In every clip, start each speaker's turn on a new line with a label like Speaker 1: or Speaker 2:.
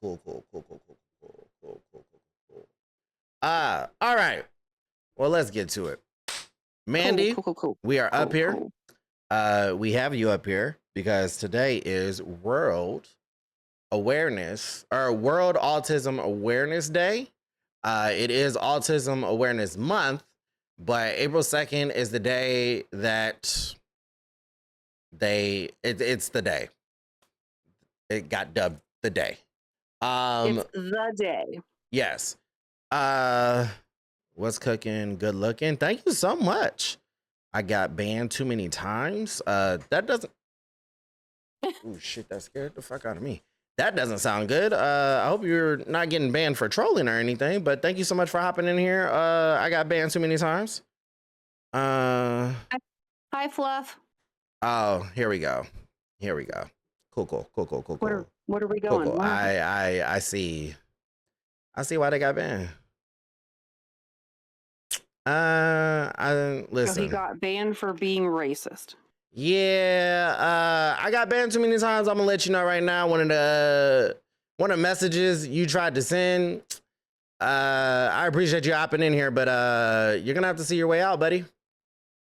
Speaker 1: Cool, cool, cool, cool, cool, cool, cool, cool, cool, cool. All right. Well, let's get to it.
Speaker 2: Cool,
Speaker 1: Mandy,
Speaker 2: cool, cool, cool.
Speaker 1: we are up
Speaker 2: Cool,
Speaker 1: here.
Speaker 2: cool.
Speaker 1: We have you up here because today is World Autism Awareness Day. It is Autism Awareness Month, but April 2nd is the day that it's the day. It got dubbed the day.
Speaker 2: It's the day.
Speaker 1: Yes. What's cooking? Good looking. Thank you so much. I got banned too many times. That doesn't. Oh shit! That scared the fuck out of me. That doesn't sound good. I hope you're not getting banned for trolling or anything. But thank you so much for hopping in here. I got banned too many times.
Speaker 2: Hi, Fluff.
Speaker 1: Oh, here we go. Here we go. Cool, cool, cool, cool, cool, cool.
Speaker 2: What are we
Speaker 1: Cool,
Speaker 2: going?
Speaker 1: cool. I see. I see why they got banned. I listen.
Speaker 2: So he got banned for being racist.
Speaker 1: Yeah, I got banned too many times. I'm gonna let you know right now. One of the messages you tried to send. I appreciate you hopping in here, but you're gonna have to see your way out, buddy.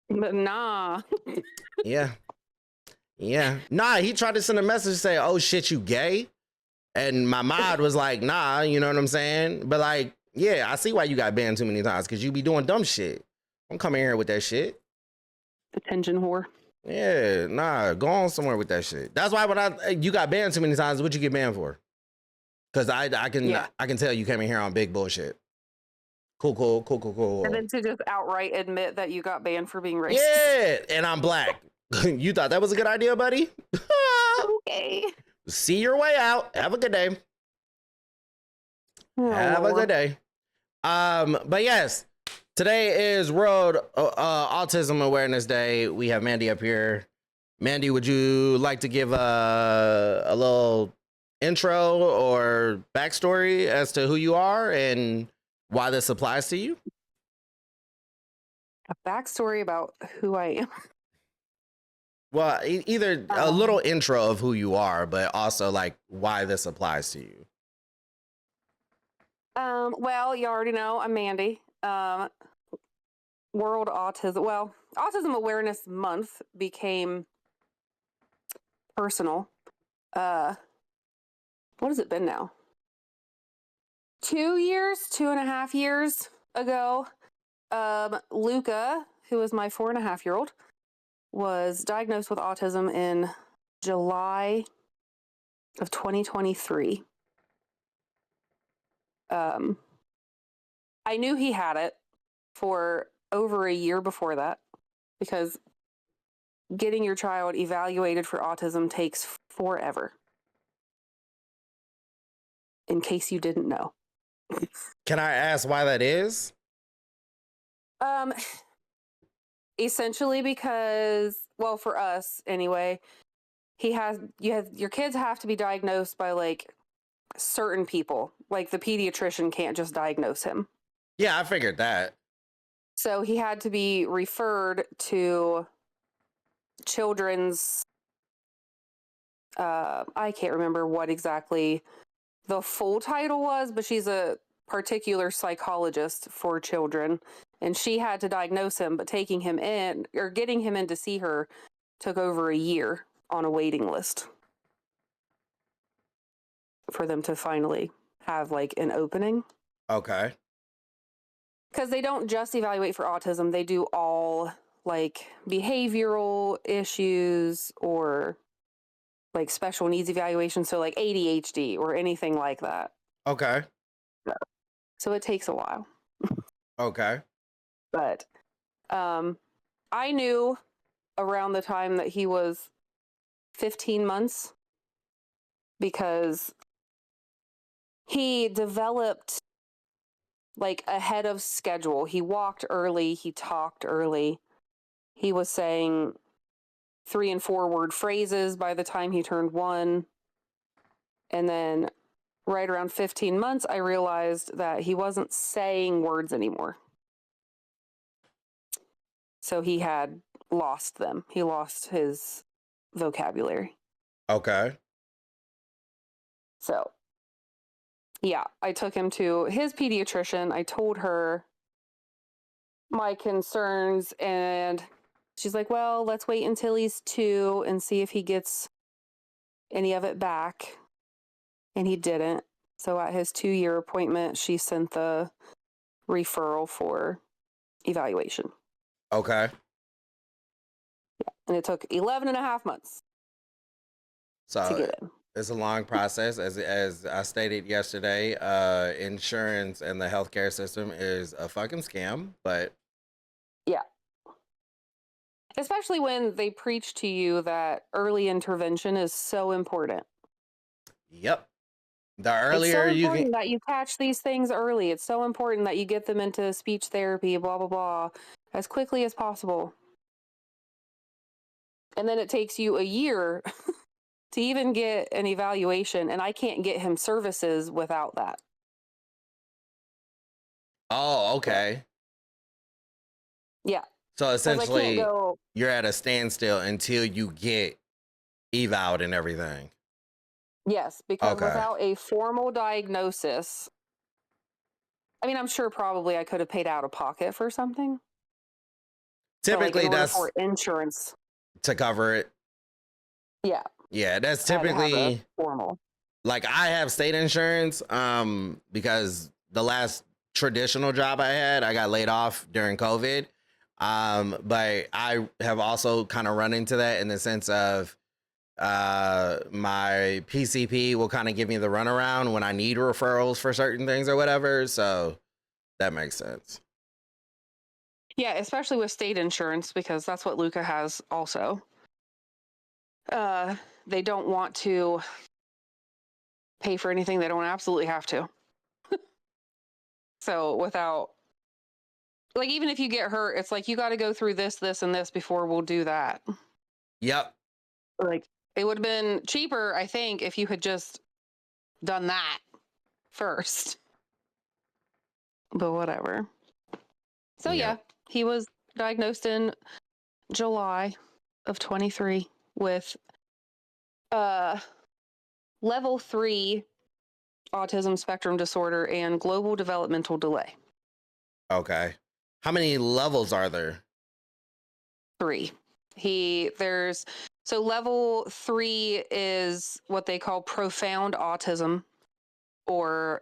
Speaker 2: But nah.
Speaker 1: Yeah. Nah, he tried to send a message say, "Oh shit, you gay," and my mod was like, "Nah," you know what I'm saying? But like, yeah, I see why you got banned too many times because you be doing dumb shit. Don't come in here with that shit.
Speaker 2: Attention whore.
Speaker 1: Yeah, nah, go on somewhere with that shit. That's why when you got banned too many times, what'd you get banned for? Because I can tell you came in here on big bullshit. Cool.
Speaker 2: And then to just outright admit that you got banned for being racist.
Speaker 1: Yeah, and I'm black. You thought that was a good idea, buddy?
Speaker 2: Okay.
Speaker 1: See your way out. Have a good day.
Speaker 2: Oh,
Speaker 1: Have a good day. But yes, today is World Autism Awareness Day. We have Mandy up here. Mandy, would you like to give a little intro or backstory as to who you are and why this applies to you?
Speaker 2: A backstory about who I am.
Speaker 1: Well, either a little intro of who you are, but also like why this applies to you.
Speaker 2: Well, you already know I'm Mandy. World Autism Awareness Month became personal. What has it been now? 2.5 years ago. Luca, who is my 4.5-year-old, was diagnosed with autism in July of 2023. I knew he had it for over a year before that because getting your child evaluated for autism takes forever. In case you didn't know.
Speaker 1: Can I ask why that is?
Speaker 2: Essentially because, well, for us anyway, your kids have to be diagnosed by like certain people. Like the pediatrician can't just diagnose him.
Speaker 1: Yeah, I figured that.
Speaker 2: So he had to be referred to children's, I can't remember what exactly the full title was, but she's a particular psychologist for children, and she had to diagnose him, but taking him in or getting him in to see her took over a year on a waiting list for them to finally have like an opening.
Speaker 1: Okay.
Speaker 2: Because they don't just evaluate for autism, they do all like behavioral issues or like special needs evaluation, so like ADHD or anything like that.
Speaker 1: Okay.
Speaker 2: So it takes a while.
Speaker 1: Okay.
Speaker 2: But I knew around the time that he was 15 months because he developed like ahead of schedule. He walked early, he talked early. He was saying 3 and 4 word phrases by the time he turned 1. And then right around 15 months, I realized that he wasn't saying words anymore. So he had lost them. He lost his vocabulary.
Speaker 1: Okay.
Speaker 2: So Yeah, I took him to his pediatrician. I told her my concerns, and she's like, well, let's wait until he's 2 and see if he gets any of it back. And he didn't. So at his 2-year appointment, she sent the referral for evaluation.
Speaker 1: Okay.
Speaker 2: And it took 11 and a half months to
Speaker 1: So
Speaker 2: get in.
Speaker 1: it's a long process. As I stated yesterday, insurance and the healthcare system is a fucking scam, but
Speaker 2: Yeah. Especially when they preach to you that early intervention is so important.
Speaker 1: yep. The
Speaker 2: It's so
Speaker 1: earlier you can,
Speaker 2: important that you catch these things early. It's so important that you get them into speech therapy, blah, blah, blah, as quickly as possible. And then it takes you a year to even get an evaluation, and I can't get him services without that.
Speaker 1: oh, okay.
Speaker 2: Yeah.
Speaker 1: So
Speaker 2: 'Cause I can't
Speaker 1: essentially,
Speaker 2: go,
Speaker 1: you're at a standstill until you get eval'd and everything.
Speaker 2: yes, because
Speaker 1: Okay.
Speaker 2: without a formal diagnosis, I mean, I'm sure probably I could have paid out of pocket for something. But like in
Speaker 1: Typically,
Speaker 2: order
Speaker 1: that's
Speaker 2: for insurance,
Speaker 1: to cover it.
Speaker 2: yeah,
Speaker 1: Yeah, that's
Speaker 2: I had to have a
Speaker 1: typically
Speaker 2: formal.
Speaker 1: like I have state insurance because the last traditional job I had, I got laid off during COVID. But I have also kind of run into that in the sense of my PCP will kind of give me the runaround when I need referrals for certain things or whatever. So that makes sense.
Speaker 2: Yeah, especially with state insurance, because that's what Luca has also. They don't want to pay for anything they don't absolutely have to. So without, like, even if you get hurt, it's like you got to go through this, this, and this before we'll do that.
Speaker 1: Yep.
Speaker 2: Like, it would have been cheaper, I think, if you had just done that first. But whatever. So yeah, he was diagnosed in July of 23 with level 3 autism spectrum disorder and global developmental delay.
Speaker 1: Okay. How many levels are there?
Speaker 2: 3. So level 3 is what they call profound autism, or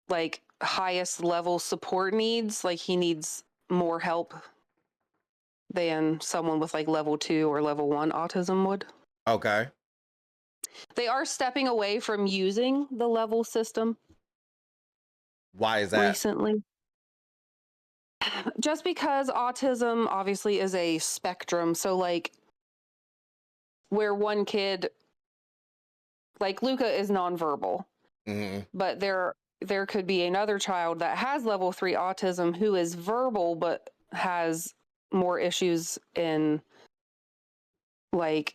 Speaker 2: like highest level support needs. Like he needs more help than someone with like level 2 or level 1 autism would.
Speaker 1: Okay.
Speaker 2: They are stepping away from using the level system
Speaker 1: Why is that?
Speaker 2: recently. Just because autism obviously is a spectrum. So like where one kid, like Luca, is nonverbal, but there could be another child that has level 3 autism who is verbal but has more issues in, like,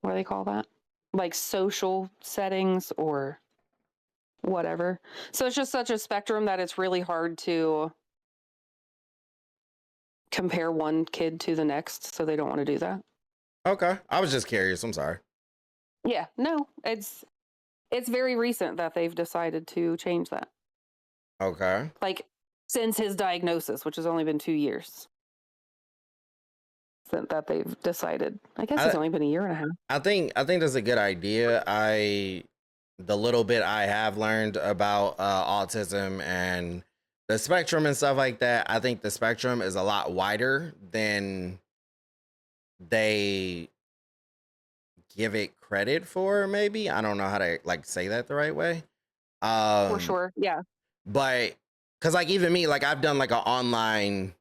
Speaker 2: what do they call that? Like social settings or whatever. So it's just such a spectrum that it's really hard to compare one kid to the next. So they don't want to do that.
Speaker 1: Okay. I was just curious. I'm sorry.
Speaker 2: Yeah, no, it's very recent that they've decided to change that.
Speaker 1: Okay.
Speaker 2: Like since his diagnosis, which has only been 2 years. That they've decided. I guess it's only been a year and a half.
Speaker 1: I think that's a good idea. The little bit I have learned about autism and the spectrum and stuff like that, I think the spectrum is a lot wider than they give it credit for. Maybe I don't know how to like say that the right way.
Speaker 2: For sure, yeah.
Speaker 1: But because like even me, like I've done like an online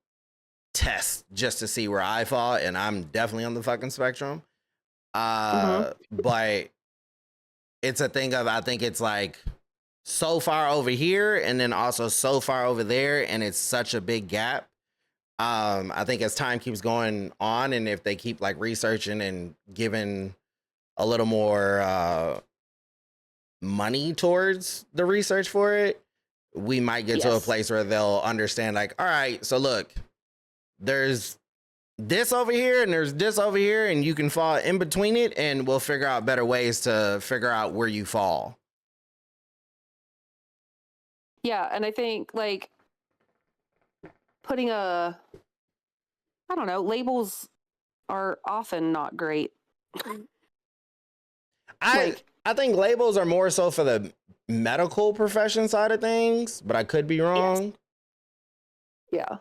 Speaker 1: test just to see where I fall, and I'm definitely on the fucking spectrum. But it's a thing of, I think it's like so far over here and then also so far over there, and it's such a big gap. I think as time keeps going on, and if they keep like researching and giving a little more money towards the research for it, we might get to a place where they'll understand like, all right, so look, there's this over here and there's this over here, and you can fall in between it, and we'll figure out better ways to figure out where you fall.
Speaker 2: Yeah, and I think like putting I don't know, labels are often not great.
Speaker 1: I
Speaker 2: Like,
Speaker 1: I think labels are more so for the medical profession side of things, but I could be
Speaker 2: yes,
Speaker 1: wrong.
Speaker 2: yeah.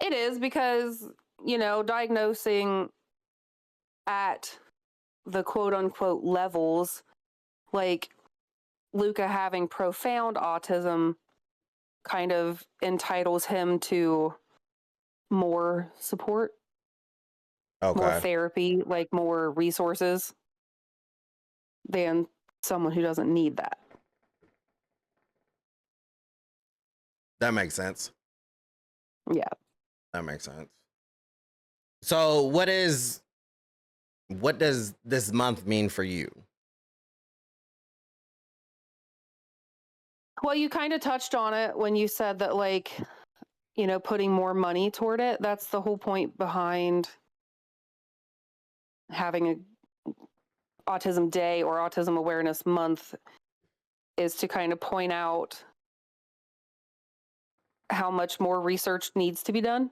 Speaker 2: It is because, diagnosing at the quote unquote levels, like Luca having profound autism kind of entitles him to more support, more
Speaker 1: Okay,
Speaker 2: therapy, like more resources than someone who doesn't need that.
Speaker 1: that makes sense.
Speaker 2: Yeah.
Speaker 1: That makes sense. So, what does this month mean for you?
Speaker 2: Well, you kind of touched on it when you said that, like, putting more money toward it. That's the whole point behind having a Autism Day or Autism Awareness Month, is to kind of point out how much more research needs to be done.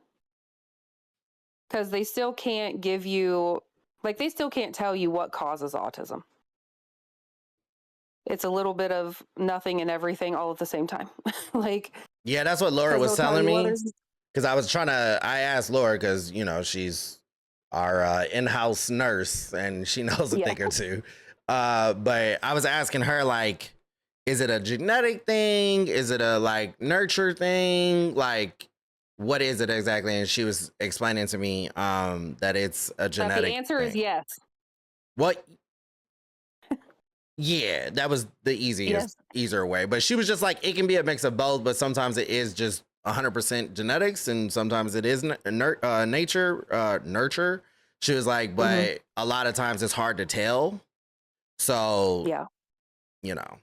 Speaker 2: Because they still can't give you, like, they still can't tell you what causes autism. It's a little bit of nothing and everything all at the same time. Like,
Speaker 1: Yeah, that's what Laura
Speaker 2: because
Speaker 1: was
Speaker 2: they'll tell
Speaker 1: telling
Speaker 2: you, well,
Speaker 1: me.
Speaker 2: there's,
Speaker 1: Because I asked Laura because she's our in-house nurse and she knows a
Speaker 2: yeah.
Speaker 1: thing or two. But I was asking her, like, is it a genetic thing? Is it a like nurture thing? Like, what is it exactly? And she was explaining to me that it's a
Speaker 2: That the
Speaker 1: genetic
Speaker 2: answer is
Speaker 1: thing.
Speaker 2: yes.
Speaker 1: What? Yeah, that was the
Speaker 2: Yes.
Speaker 1: easier way. But she was just like, it can be a mix of both, but sometimes it is just 100% genetics, and sometimes it is nurture. She was like,
Speaker 2: Mm-hmm.
Speaker 1: but a lot of times it's hard to tell. So,
Speaker 2: Yeah.
Speaker 1: you know,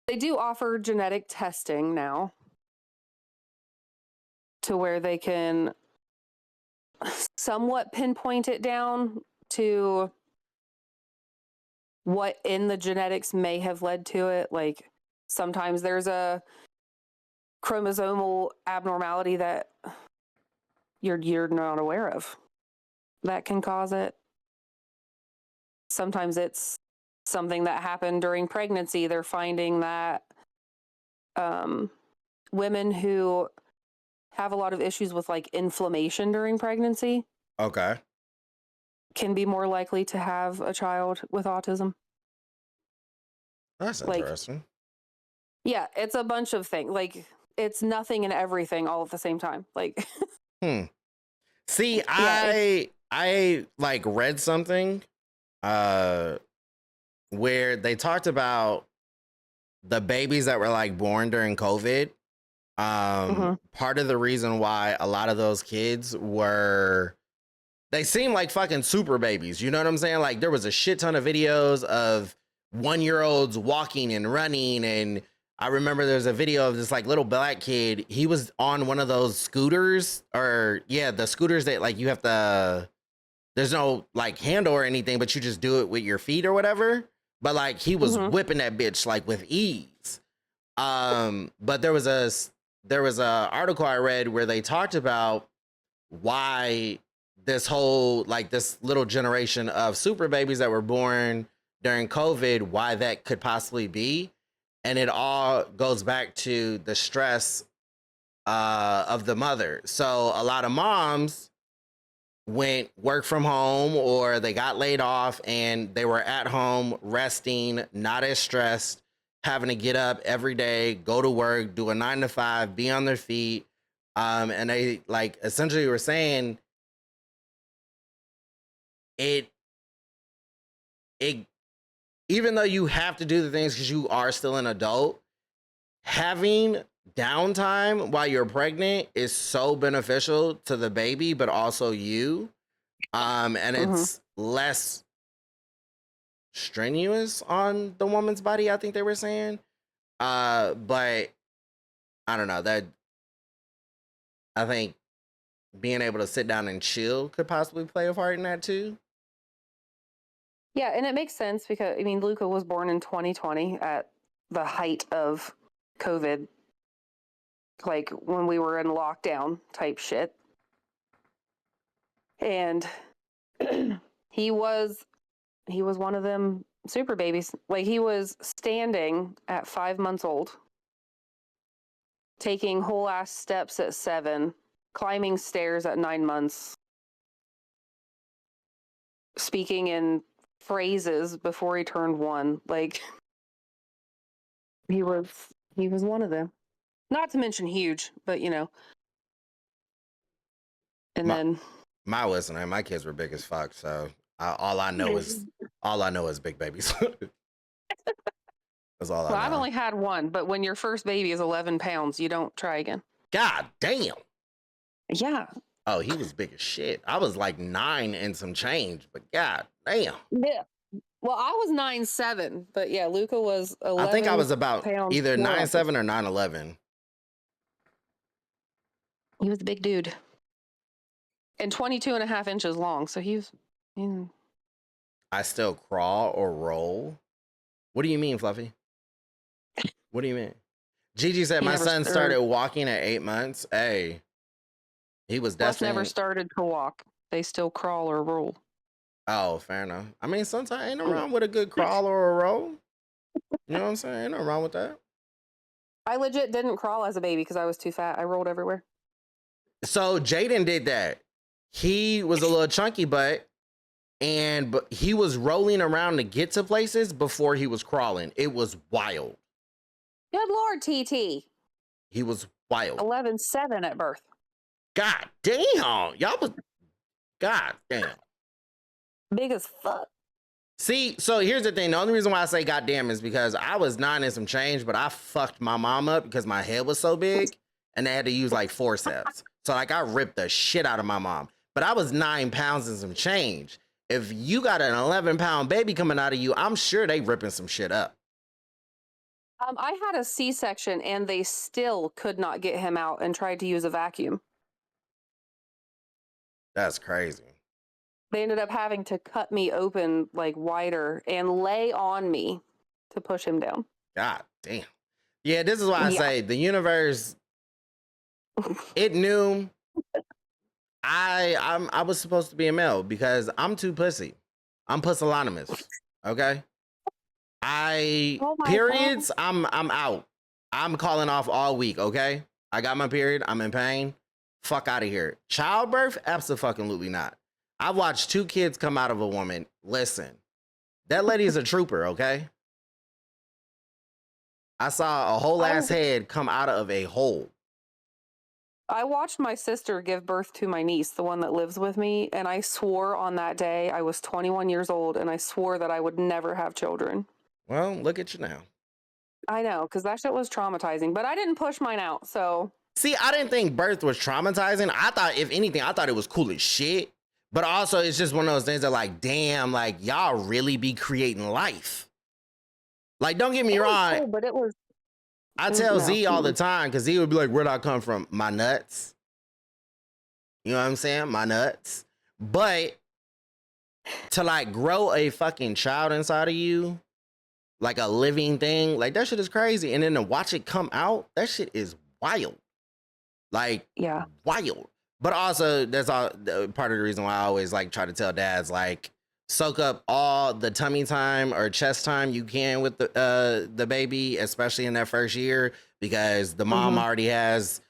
Speaker 2: They do offer genetic testing now to where they can somewhat pinpoint it down to what in the genetics may have led to it. Like, sometimes there's a chromosomal abnormality that you're not aware of that can cause it. Sometimes it's something that happened during pregnancy. They're finding that women who have a lot of issues with like inflammation during pregnancy
Speaker 1: okay.
Speaker 2: can be more likely to have a child with autism.
Speaker 1: That's
Speaker 2: Like,
Speaker 1: interesting.
Speaker 2: yeah, it's a bunch of things. Like, it's nothing and everything all at the same time. Like,
Speaker 1: Hmm. See,
Speaker 2: yeah, it's
Speaker 1: I like read something uh where they talked about the babies that were like born during COVID.
Speaker 2: mhm.
Speaker 1: Part of the reason why a lot of those kids were, they seem like fucking super babies. You know what I'm saying? Like there was a shit ton of videos of 1 year olds walking and running. And I remember there's a video of this like little black kid. He was on one of those scooters, or yeah, the scooters that like you have to, there's no like handle or anything, but you just do it with your feet or whatever. But like he was
Speaker 2: Mhm.
Speaker 1: whipping that bitch like with ease. But there was a article I read where they talked about why this whole like this little generation of super babies that were born during COVID, why that could possibly be. And it all goes back to the stress of the mother. So a lot of moms went work from home or they got laid off and they were at home resting, not as stressed, having to get up every day, go to work, do a 9 to 5, be on their feet. And they like essentially were saying it it even though you have to do the things because you are still an adult, having downtime while you're pregnant is so beneficial to the baby, but also you. And
Speaker 2: Mhm.
Speaker 1: it's less strenuous on the woman's body, I think they were saying. But I don't know, that I think being able to sit down and chill could possibly play a part in that too.
Speaker 2: Yeah, and it makes sense because I mean Luca was born in 2020 at the height of COVID, like when we were in lockdown type shit. And he was one of them super babies. Like, he was standing at 5 months old, taking whole ass steps at 7, climbing stairs at 9 months, speaking in phrases before he turned 1. Like, he was one of them. Not to mention huge, but you know. And
Speaker 1: My,
Speaker 2: then
Speaker 1: my listener, my kids were big as fuck, so all I know is big babies. That's all I know.
Speaker 2: I've only had one, but when your first baby is 11 pounds, you don't try again.
Speaker 1: God damn.
Speaker 2: Yeah.
Speaker 1: Oh, he was big as shit. I was like 9 and some change, but god damn.
Speaker 2: Yeah. Well, I was 9'7", but yeah, Luca was 11.
Speaker 1: I think I was about
Speaker 2: pounds
Speaker 1: either
Speaker 2: more
Speaker 1: 9'7" or 9'11".
Speaker 2: He was a big dude. And 22 and a half inches long. So he was.
Speaker 1: I still crawl or roll. What do you mean, Fluffy? What do you mean? Gigi said my son started walking at 8 months. Hey, he was destined.
Speaker 2: Never started to walk. They still crawl or roll.
Speaker 1: Oh, fair enough. I mean, sometimes ain't no wrong with a good crawl or a roll. You know what I'm saying? Ain't no wrong with that.
Speaker 2: I legit didn't crawl as a baby because I was too fat. I rolled everywhere.
Speaker 1: So Jaden did that. He was a little chunky butt, but he was rolling around to get to places before he was crawling. It was wild.
Speaker 2: Good Lord, TT.
Speaker 1: He was wild.
Speaker 2: 11'7" at birth.
Speaker 1: God damn. Y'all was, god damn.
Speaker 2: Big as fuck.
Speaker 1: See, so here's the thing. The only reason why I say goddamn is because I was 9 and some change, but I fucked my mom up because my head was so big and they had to use like forceps. So like I ripped the shit out of my mom. But I was 9 pounds and some change. If you got an 11-pound baby coming out of you, I'm sure they ripping some shit up.
Speaker 2: I had a C-section and they still could not get him out and tried to use a vacuum.
Speaker 1: That's crazy.
Speaker 2: They ended up having to cut me open like wider and lay on me to push him down.
Speaker 1: God damn. Yeah, this is why I say the universe, it knew I was supposed to be a male because I'm too pussy. I'm pussilonymous. Okay. Periods, God. I'm out. I'm calling off all week, okay? I got my period. I'm in pain. Fuck out of here. Childbirth? Absolutely not. I've watched 2 kids come out of a woman. Listen, that lady is a trooper, okay? I saw a whole ass head come out of a hole.
Speaker 2: I watched my sister give birth to my niece, the one that lives with me, and I swore on that day, I was 21 years old, and I swore that I would never have children.
Speaker 1: Well, look at you now.
Speaker 2: I know, because that shit was traumatizing, but I didn't push mine out, so.
Speaker 1: See, I didn't think birth was traumatizing. I thought, if anything, I thought it was cool as shit. But also, it's just one of those things that, like, damn, like, y'all really be creating life. Like, don't get me wrong.
Speaker 2: Cool, but it was.
Speaker 1: I tell Z all the time, because Z would be like, where'd I come from? My nuts. You know what I'm saying? My nuts. But to, like, grow a fucking child inside of you, like a living thing, like, that shit is crazy. And then to watch it come out, that shit is wild. Like,
Speaker 2: yeah,
Speaker 1: wild. But also, that's all part of the reason why I always like try to tell dads, like, soak up all the tummy time or chest time you can with the baby, especially in that first year, because the mom already has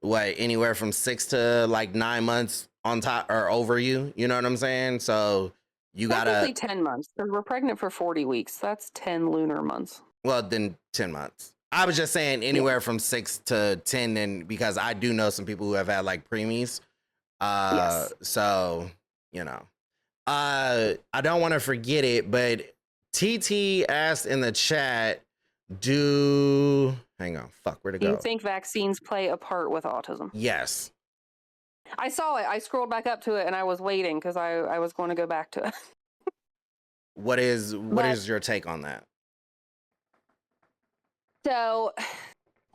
Speaker 1: anywhere from 6 to like 9 months on top or over you. You know what I'm saying? So you gotta
Speaker 2: 10 months because we're pregnant for 40 weeks. That's 10 lunar months.
Speaker 1: Well, then 10 months. I was just saying anywhere from 6 to 10, and because I do know some people who have had like preemies. Yes. So, you know, I don't want to forget it, but TT asked in the chat, hang on, fuck, where'd it go?
Speaker 2: Do you think vaccines play a part with autism?
Speaker 1: Yes.
Speaker 2: I saw it. I scrolled back up to it and I was waiting because I was going to go back to it. What is
Speaker 1: your take on that?
Speaker 2: So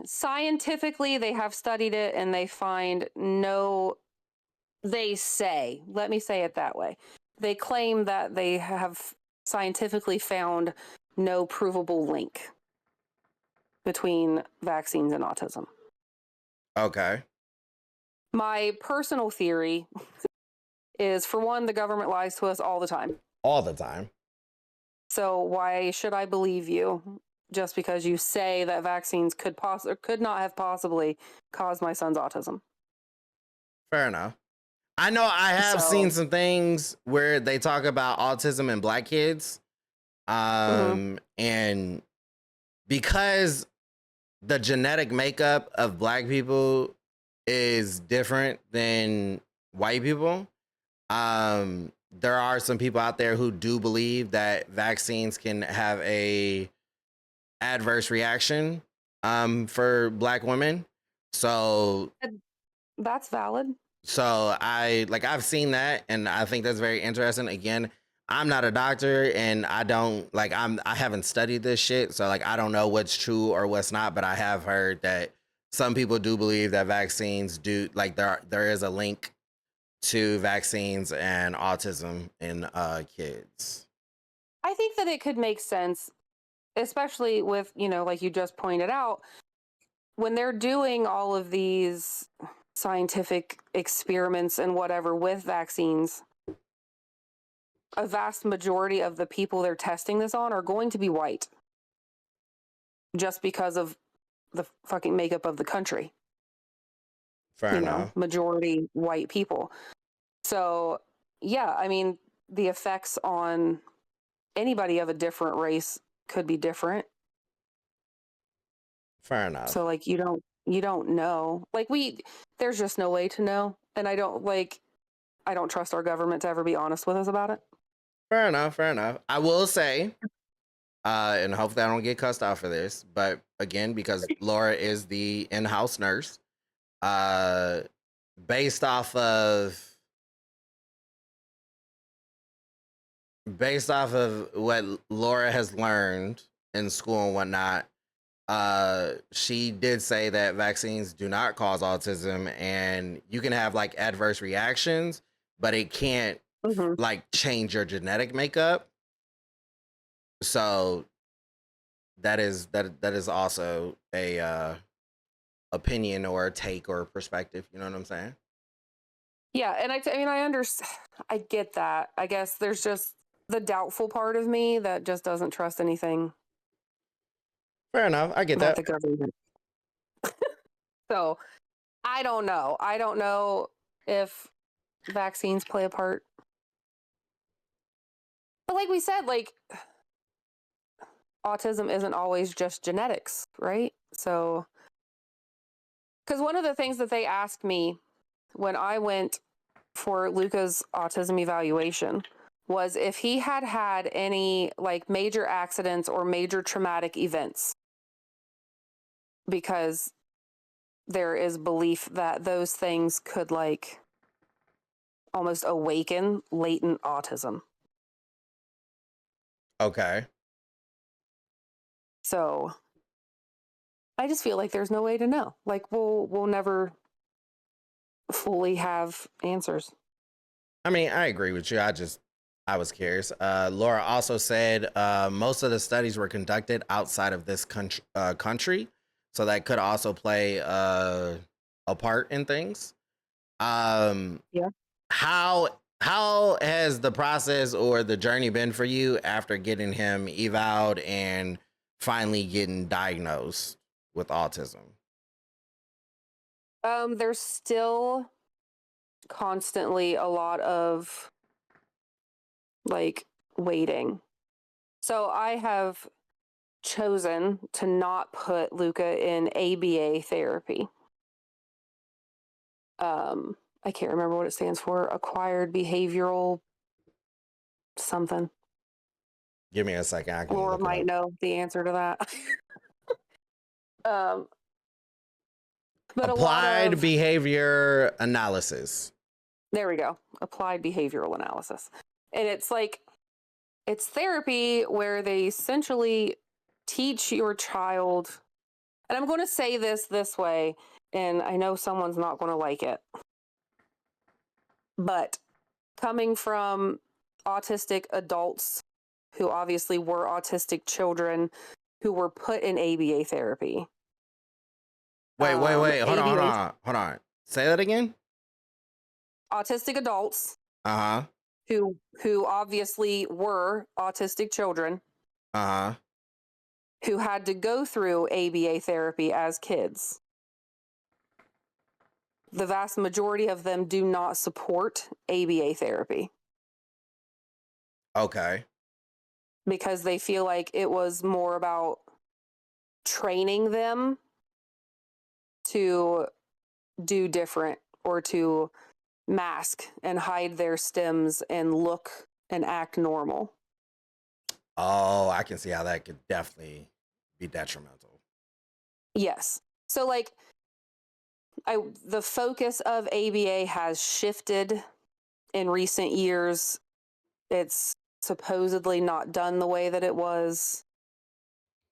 Speaker 2: scientifically, they have studied it and they find let me say it that way. They claim that they have scientifically found no provable link. between vaccines and autism.
Speaker 1: Okay.
Speaker 2: My personal theory is, for one, the government lies to us all the time.
Speaker 1: All the time.
Speaker 2: So why should I believe you just because you say that vaccines could not have possibly caused my son's autism?
Speaker 1: Fair enough. I know I have seen some things where they talk about autism in black kids. And because the genetic makeup of black people is different than white people, there are some people out there who do believe that vaccines can have a adverse reaction for black women. So
Speaker 2: that's valid.
Speaker 1: So I've seen that, and I think that's very interesting. Again, I'm not a doctor, and I haven't studied this shit, so like I don't know what's true or what's not, but I have heard that some people do believe that vaccines do, like, there is a link to vaccines and autism in kids.
Speaker 2: I think that it could make sense, especially with, like you just pointed out, when they're doing all of these scientific experiments and whatever with vaccines, a vast majority of the people they're testing this on are going to be white, just because of the fucking makeup of the country.
Speaker 1: Fair enough.
Speaker 2: Majority white people. So yeah, I mean, the effects on anybody of a different race could be different.
Speaker 1: Fair enough.
Speaker 2: So like you don't know. Like there's just no way to know. And I don't trust our government to ever be honest with us about it.
Speaker 1: Fair enough. I will say, and hopefully I don't get cussed out for this, but again, because Laura is the in-house nurse, based off of what Laura has learned in school and whatnot, she did say that vaccines do not cause autism, and you can have like adverse reactions, but it can't like change your genetic makeup. So that is also a opinion or a take or a perspective. You know what I'm saying?
Speaker 2: Yeah, and I understand. I get that. I guess there's just the doubtful part of me that just doesn't trust anything.
Speaker 1: Fair enough. I get that.
Speaker 2: The government. So I don't know. I don't know if vaccines play a part. But like we said, like autism isn't always just genetics, right? So, because one of the things that they asked me when I went for Luca's autism evaluation was if he had had any like major accidents or major traumatic events, because there is belief that those things could like almost awaken latent autism.
Speaker 1: Okay.
Speaker 2: So I just feel like there's no way to know. Like we'll never fully have answers.
Speaker 1: I mean, I agree with you. I was curious. Laura also said most of the studies were conducted outside of this country, so that could also play a part in things.
Speaker 2: Yeah.
Speaker 1: How has the process or the journey been for you after getting him eval'd and finally getting diagnosed with autism?
Speaker 2: There's still constantly a lot of like waiting. So I have chosen to not put Luca in ABA therapy. I can't remember what it stands for. Acquired behavioral something.
Speaker 1: Give me a second. I can
Speaker 2: Laura
Speaker 1: look it
Speaker 2: might
Speaker 1: up.
Speaker 2: know the answer to that. But
Speaker 1: Applied behavior analysis.
Speaker 2: There we go. Applied behavioral analysis. And it's like, it's therapy where they essentially teach your child, and I'm going to say this way, and I know someone's not going to like it, but coming from autistic adults who obviously were autistic children, who were put in ABA therapy.
Speaker 1: Wait. Hold
Speaker 2: ABA
Speaker 1: on. Say that again.
Speaker 2: autistic adults
Speaker 1: Uh
Speaker 2: who obviously were autistic children
Speaker 1: huh.
Speaker 2: who had to go through ABA therapy as kids. The vast majority of them do not support ABA therapy
Speaker 1: Okay.
Speaker 2: because they feel like it was more about training them to do different or to mask and hide their stems and look and act normal.
Speaker 1: Oh, I can see how that could definitely be detrimental.
Speaker 2: Yes. So like the focus of ABA has shifted in recent years. It's supposedly not done the way that it was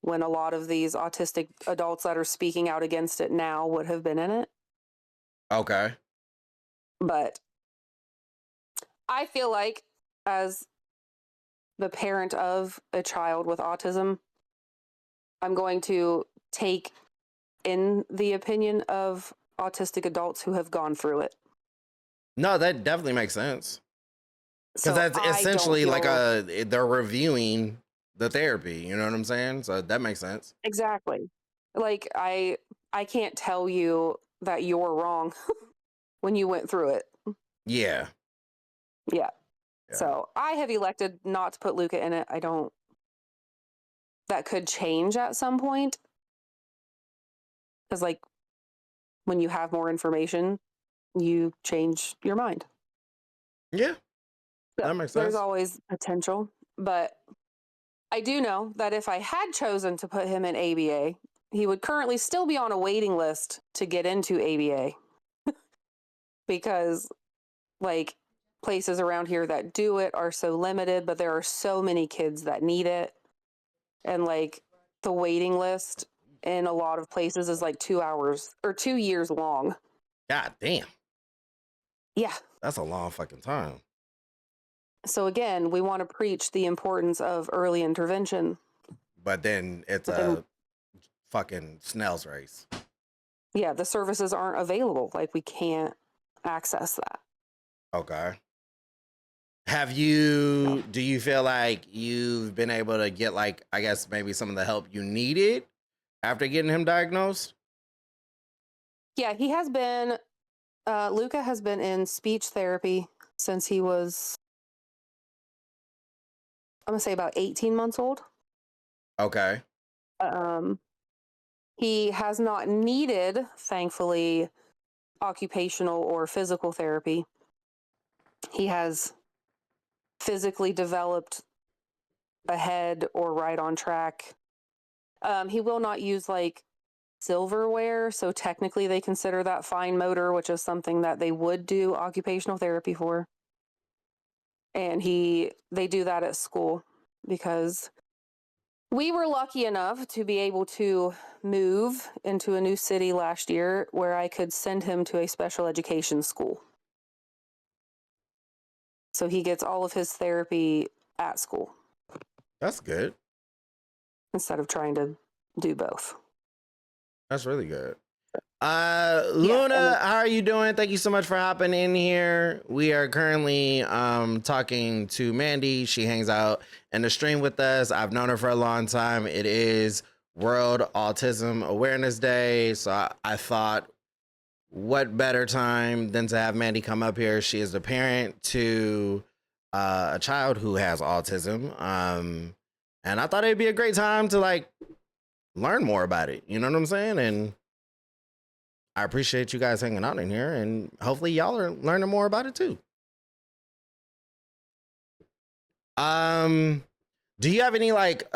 Speaker 2: when a lot of these autistic adults that are speaking out against it now would have been in it.
Speaker 1: Okay.
Speaker 2: But I feel like, as the parent of a child with autism, I'm going to take in the opinion of autistic adults who have gone through it.
Speaker 1: No, that definitely makes sense.
Speaker 2: So
Speaker 1: Because that's
Speaker 2: I don't
Speaker 1: essentially like
Speaker 2: feel
Speaker 1: they're reviewing the therapy. You know what I'm saying? So that makes sense.
Speaker 2: exactly like I can't tell you that you're wrong when you went through it.
Speaker 1: Yeah.
Speaker 2: Yeah.
Speaker 1: Yeah.
Speaker 2: So I have elected not to put Luca in it. I don't. That could change at some point. Because, like, when you have more information, you change your mind.
Speaker 1: Yeah.
Speaker 2: So
Speaker 1: That makes
Speaker 2: there's
Speaker 1: sense.
Speaker 2: always potential. But I do know that if I had chosen to put him in ABA, he would currently still be on a waiting list to get into ABA. Because, like, places around here that do it are so limited, but there are so many kids that need it. And, like, the waiting list in a lot of places is like 2 hours or 2 years long.
Speaker 1: God damn.
Speaker 2: Yeah.
Speaker 1: That's a long fucking time.
Speaker 2: So again, we want to preach the importance of early intervention.
Speaker 1: But then it's
Speaker 2: But then,
Speaker 1: a fucking snail's race.
Speaker 2: yeah, the services aren't available. Like, we can't access that.
Speaker 1: Okay.
Speaker 2: No.
Speaker 1: Do you feel like you've been able to get, like, I guess maybe some of the help you needed after getting him diagnosed?
Speaker 2: Yeah, he has been, Luca has been in speech therapy since he was, I'm going to say about 18 months old.
Speaker 1: Okay.
Speaker 2: Um, he has not needed, thankfully, occupational or physical therapy. He has physically developed ahead or right on track. He will not use like silverware, so technically they consider that fine motor, which is something that they would do occupational therapy for. And they do that at school because we were lucky enough to be able to move into a new city last year where I could send him to a special education school. So he gets all of his therapy at school
Speaker 1: That's good.
Speaker 2: instead of trying to do both.
Speaker 1: That's really good.
Speaker 2: Yeah.
Speaker 1: Luna, how are you doing? Thank you so much for hopping in here. We are currently talking to Mandy. She hangs out in the stream with us. I've known her for a long time. It is World Autism Awareness Day, so I thought, what better time than to have Mandy come up here? She is the parent to a child who has autism, and I thought it'd be a great time to, like, learn more about it. You know what I'm saying? And I appreciate you guys hanging out in here, and hopefully y'all are learning more about it too. Do you have any, like,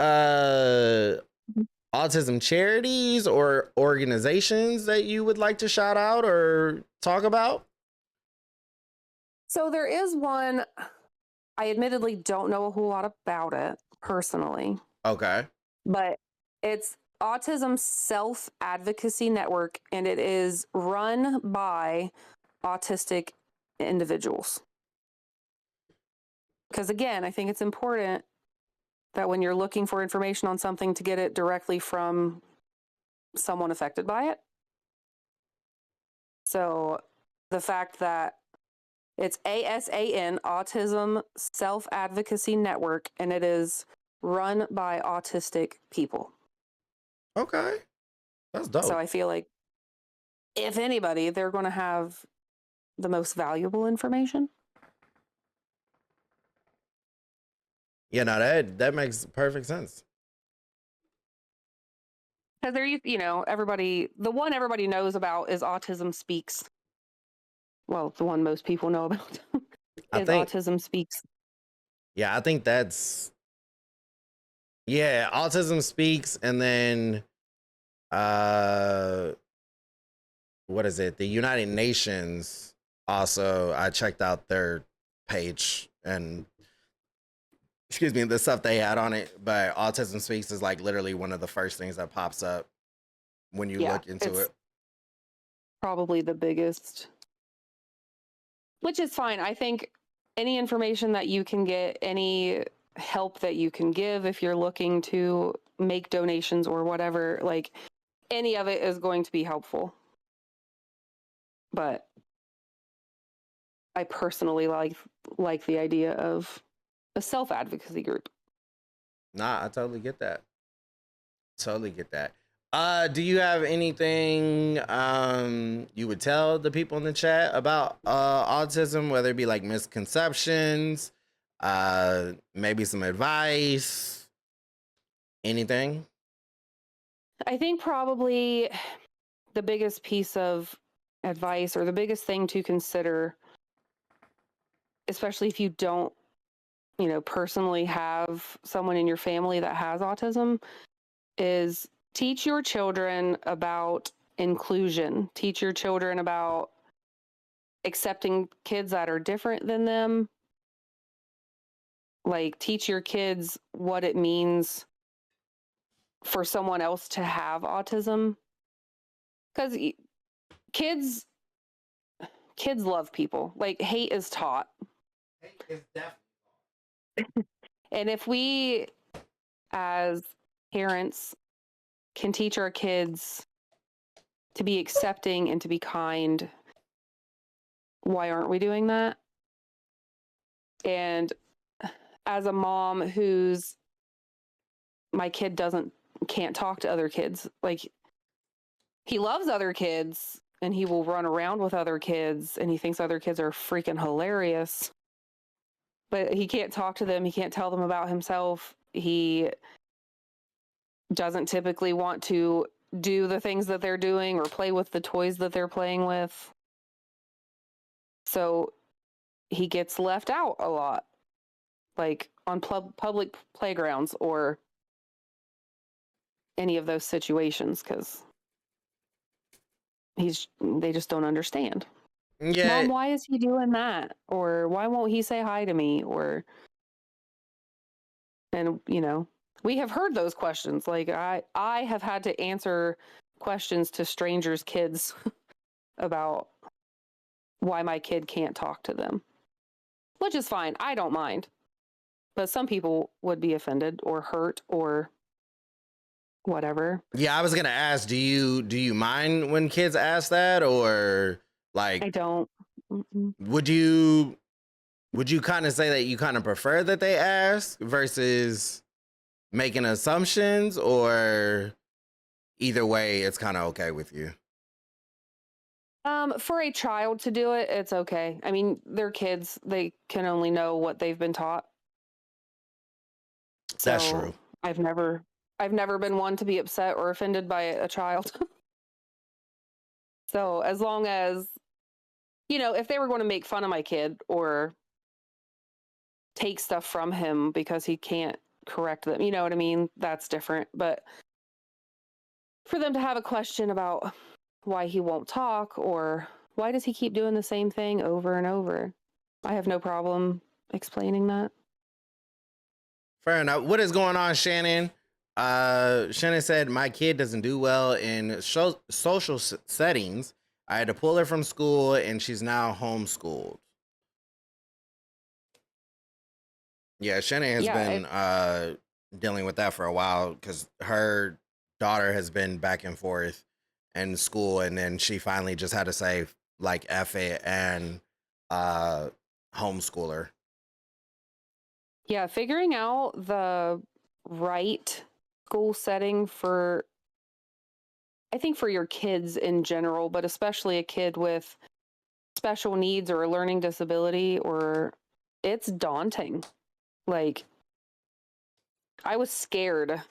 Speaker 1: autism charities or organizations that you would like to shout out or talk about?
Speaker 2: So there is one, I admittedly don't know a whole lot about it personally,
Speaker 1: Okay.
Speaker 2: but it's Autism Self Advocacy Network, and it is run by autistic individuals. Because again, I think it's important that when you're looking for information on something, to get it directly from someone affected by it. So the fact that it's ASAN, Autism Self-Advocacy Network, and it is run by autistic people.
Speaker 1: Okay. That's dope.
Speaker 2: So I feel like if anybody, they're going to have the most valuable information.
Speaker 1: Yeah, no, that makes perfect sense.
Speaker 2: Because there, everybody, the one everybody knows about is Autism Speaks. Well, the one most people know about is Autism Speaks.
Speaker 1: Yeah, I think that's, yeah, Autism Speaks, and then what is it? The United Nations also, I checked out their page and excuse me, the stuff they had on it, but Autism Speaks is like literally one of the first things that pops up when you look into it.
Speaker 2: Probably the biggest, which is fine. I think any information that you can get, any help that you can give if you're looking to make donations or whatever, like any of it is going to be helpful. But I personally like the idea of a self-advocacy group.
Speaker 1: Nah, I totally get that. Totally get that. Do you have anything you would tell the people in the chat about autism, whether it be like misconceptions, maybe some advice, anything?
Speaker 2: I think probably the biggest piece of advice or the biggest thing to consider, especially if you don't, personally have someone in your family that has autism, is teach your children about inclusion. Teach your children about accepting kids that are different than them. Like, teach your kids what it means for someone else to have autism. Because kids love people. Like, hate is taught.
Speaker 1: Hate is definitely.
Speaker 2: And if we, as parents, can teach our kids to be accepting and to be kind, why aren't we doing that? And as a mom my kid can't talk to other kids, like, he loves other kids and he will run around with other kids and he thinks other kids are freaking hilarious, but he can't talk to them. He can't tell them about himself. He doesn't typically want to do the things that they're doing or play with the toys that they're playing with. So he gets left out a lot, like on public playgrounds or any of those situations, because they just don't understand.
Speaker 1: Yeah.
Speaker 2: Mom, why is he doing that? Or why won't he say hi to me? And we have heard those questions. Like, I have had to answer questions to strangers' kids about why my kid can't talk to them, which is fine. I don't mind. But some people would be offended or hurt or whatever.
Speaker 1: Yeah, I was gonna ask, do you mind when kids ask that, or like
Speaker 2: I don't.
Speaker 1: Would you kind of say that you kind of prefer that they ask versus making assumptions, or either way it's kind of okay with you?
Speaker 2: For a child to do it, it's okay. I mean, they're kids. They can only know what they've been taught.
Speaker 1: That's true.
Speaker 2: I've never been one to be upset or offended by a child. So as long as, if they were going to make fun of my kid or take stuff from him because he can't correct them, you know what I mean? That's different. But for them to have a question about why he won't talk or why does he keep doing the same thing over and over, I have no problem explaining that.
Speaker 1: Fair enough. What is going on, Shannon? Shannon said, my kid doesn't do well in social settings. I had to pull her from school and she's now homeschooled. Yeah, Shannon has been dealing with that for a while because her daughter has been back and forth in school, and then she finally just had to say like F it and homeschool her.
Speaker 2: Yeah, figuring out the right school setting for, I think, for your kids in general, but especially a kid with special needs or a learning disability, or it's daunting. Like, I was scared,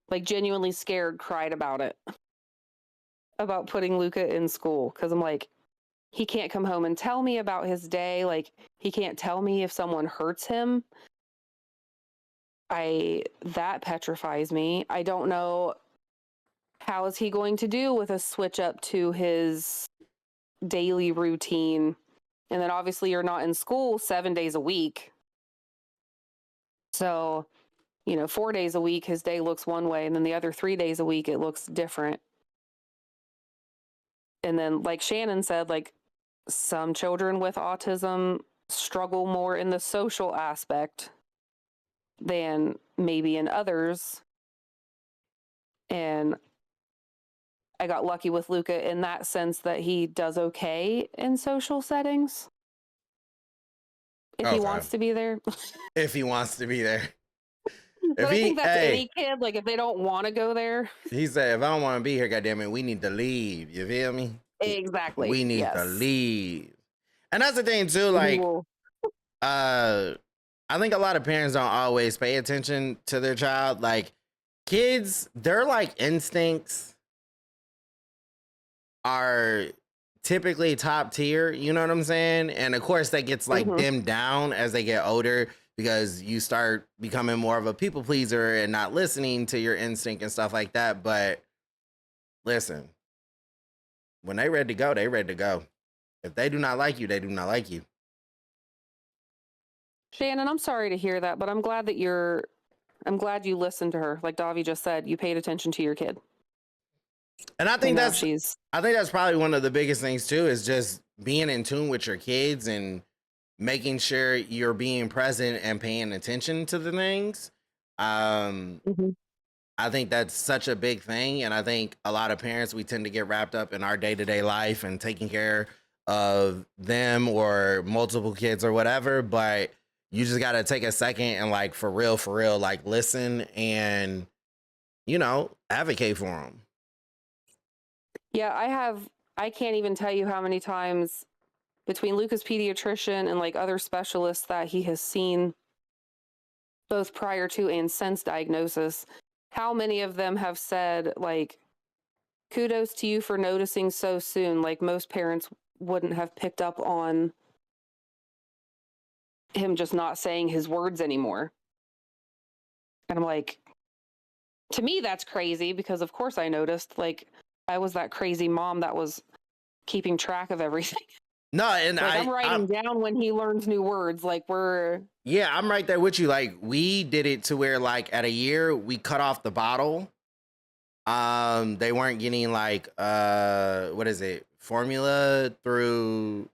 Speaker 2: like genuinely scared, cried about it, about putting Luca in school, because I'm like, he can't come home and tell me about his day. Like, he can't tell me if someone hurts him. That petrifies me. I don't know, how is he going to do with a switch up to his daily routine? And then obviously you're not in school 7 days a week. So, 4 days a week, his day looks one way, and then the other 3 days a week, it looks different. And then, like Shannon said, like, some children with autism struggle more in the social aspect than maybe in others. And I got lucky with Luca in that sense that he does okay in social settings. If he wants to be there.
Speaker 1: If he wants to be there.
Speaker 2: But I think that's any kid. Like, if they don't want to go there.
Speaker 1: He said, if I don't want to be here, goddammit, we need to leave. You feel me?
Speaker 2: Exactly.
Speaker 1: We need to leave. And that's the thing too, like, I think a lot of parents don't always pay attention to their child. Like, kids, their like instincts are typically top tier, you know what I'm saying? And of course that gets like dimmed down as they get older, because you start becoming more of a people pleaser and not listening to your instinct and stuff like that. But listen, when they ready to go, they ready to go. If they do not like you, they do not like you.
Speaker 2: Shannon, I'm sorry to hear that, but I'm glad you listened to her. Like Davi just said, you paid attention to your kid.
Speaker 1: And I think that's probably one of the biggest things too, is just being in tune with your kids and making sure you're being present and paying attention to the things. I think that's such a big thing. And I think a lot of parents, we tend to get wrapped up in our day-to-day life and taking care of them or multiple kids or whatever. But you just got to take a second and like, for real, like listen and, advocate for them.
Speaker 2: Yeah, I can't even tell you how many times between Luca's pediatrician and like other specialists that he has seen both prior to and since diagnosis, how many of them have said like, kudos to you for noticing so soon. Like, most parents wouldn't have picked up on him just not saying his words anymore. And I'm like, to me, that's crazy, because of course I noticed. Like, I was that crazy mom that was keeping track of everything.
Speaker 1: No, and
Speaker 2: like, I'm writing down when he learns new words. Like,
Speaker 1: yeah, I'm right there with you. Like, we did it to where like at a year we cut off the bottle. They weren't getting like what is it, formula through,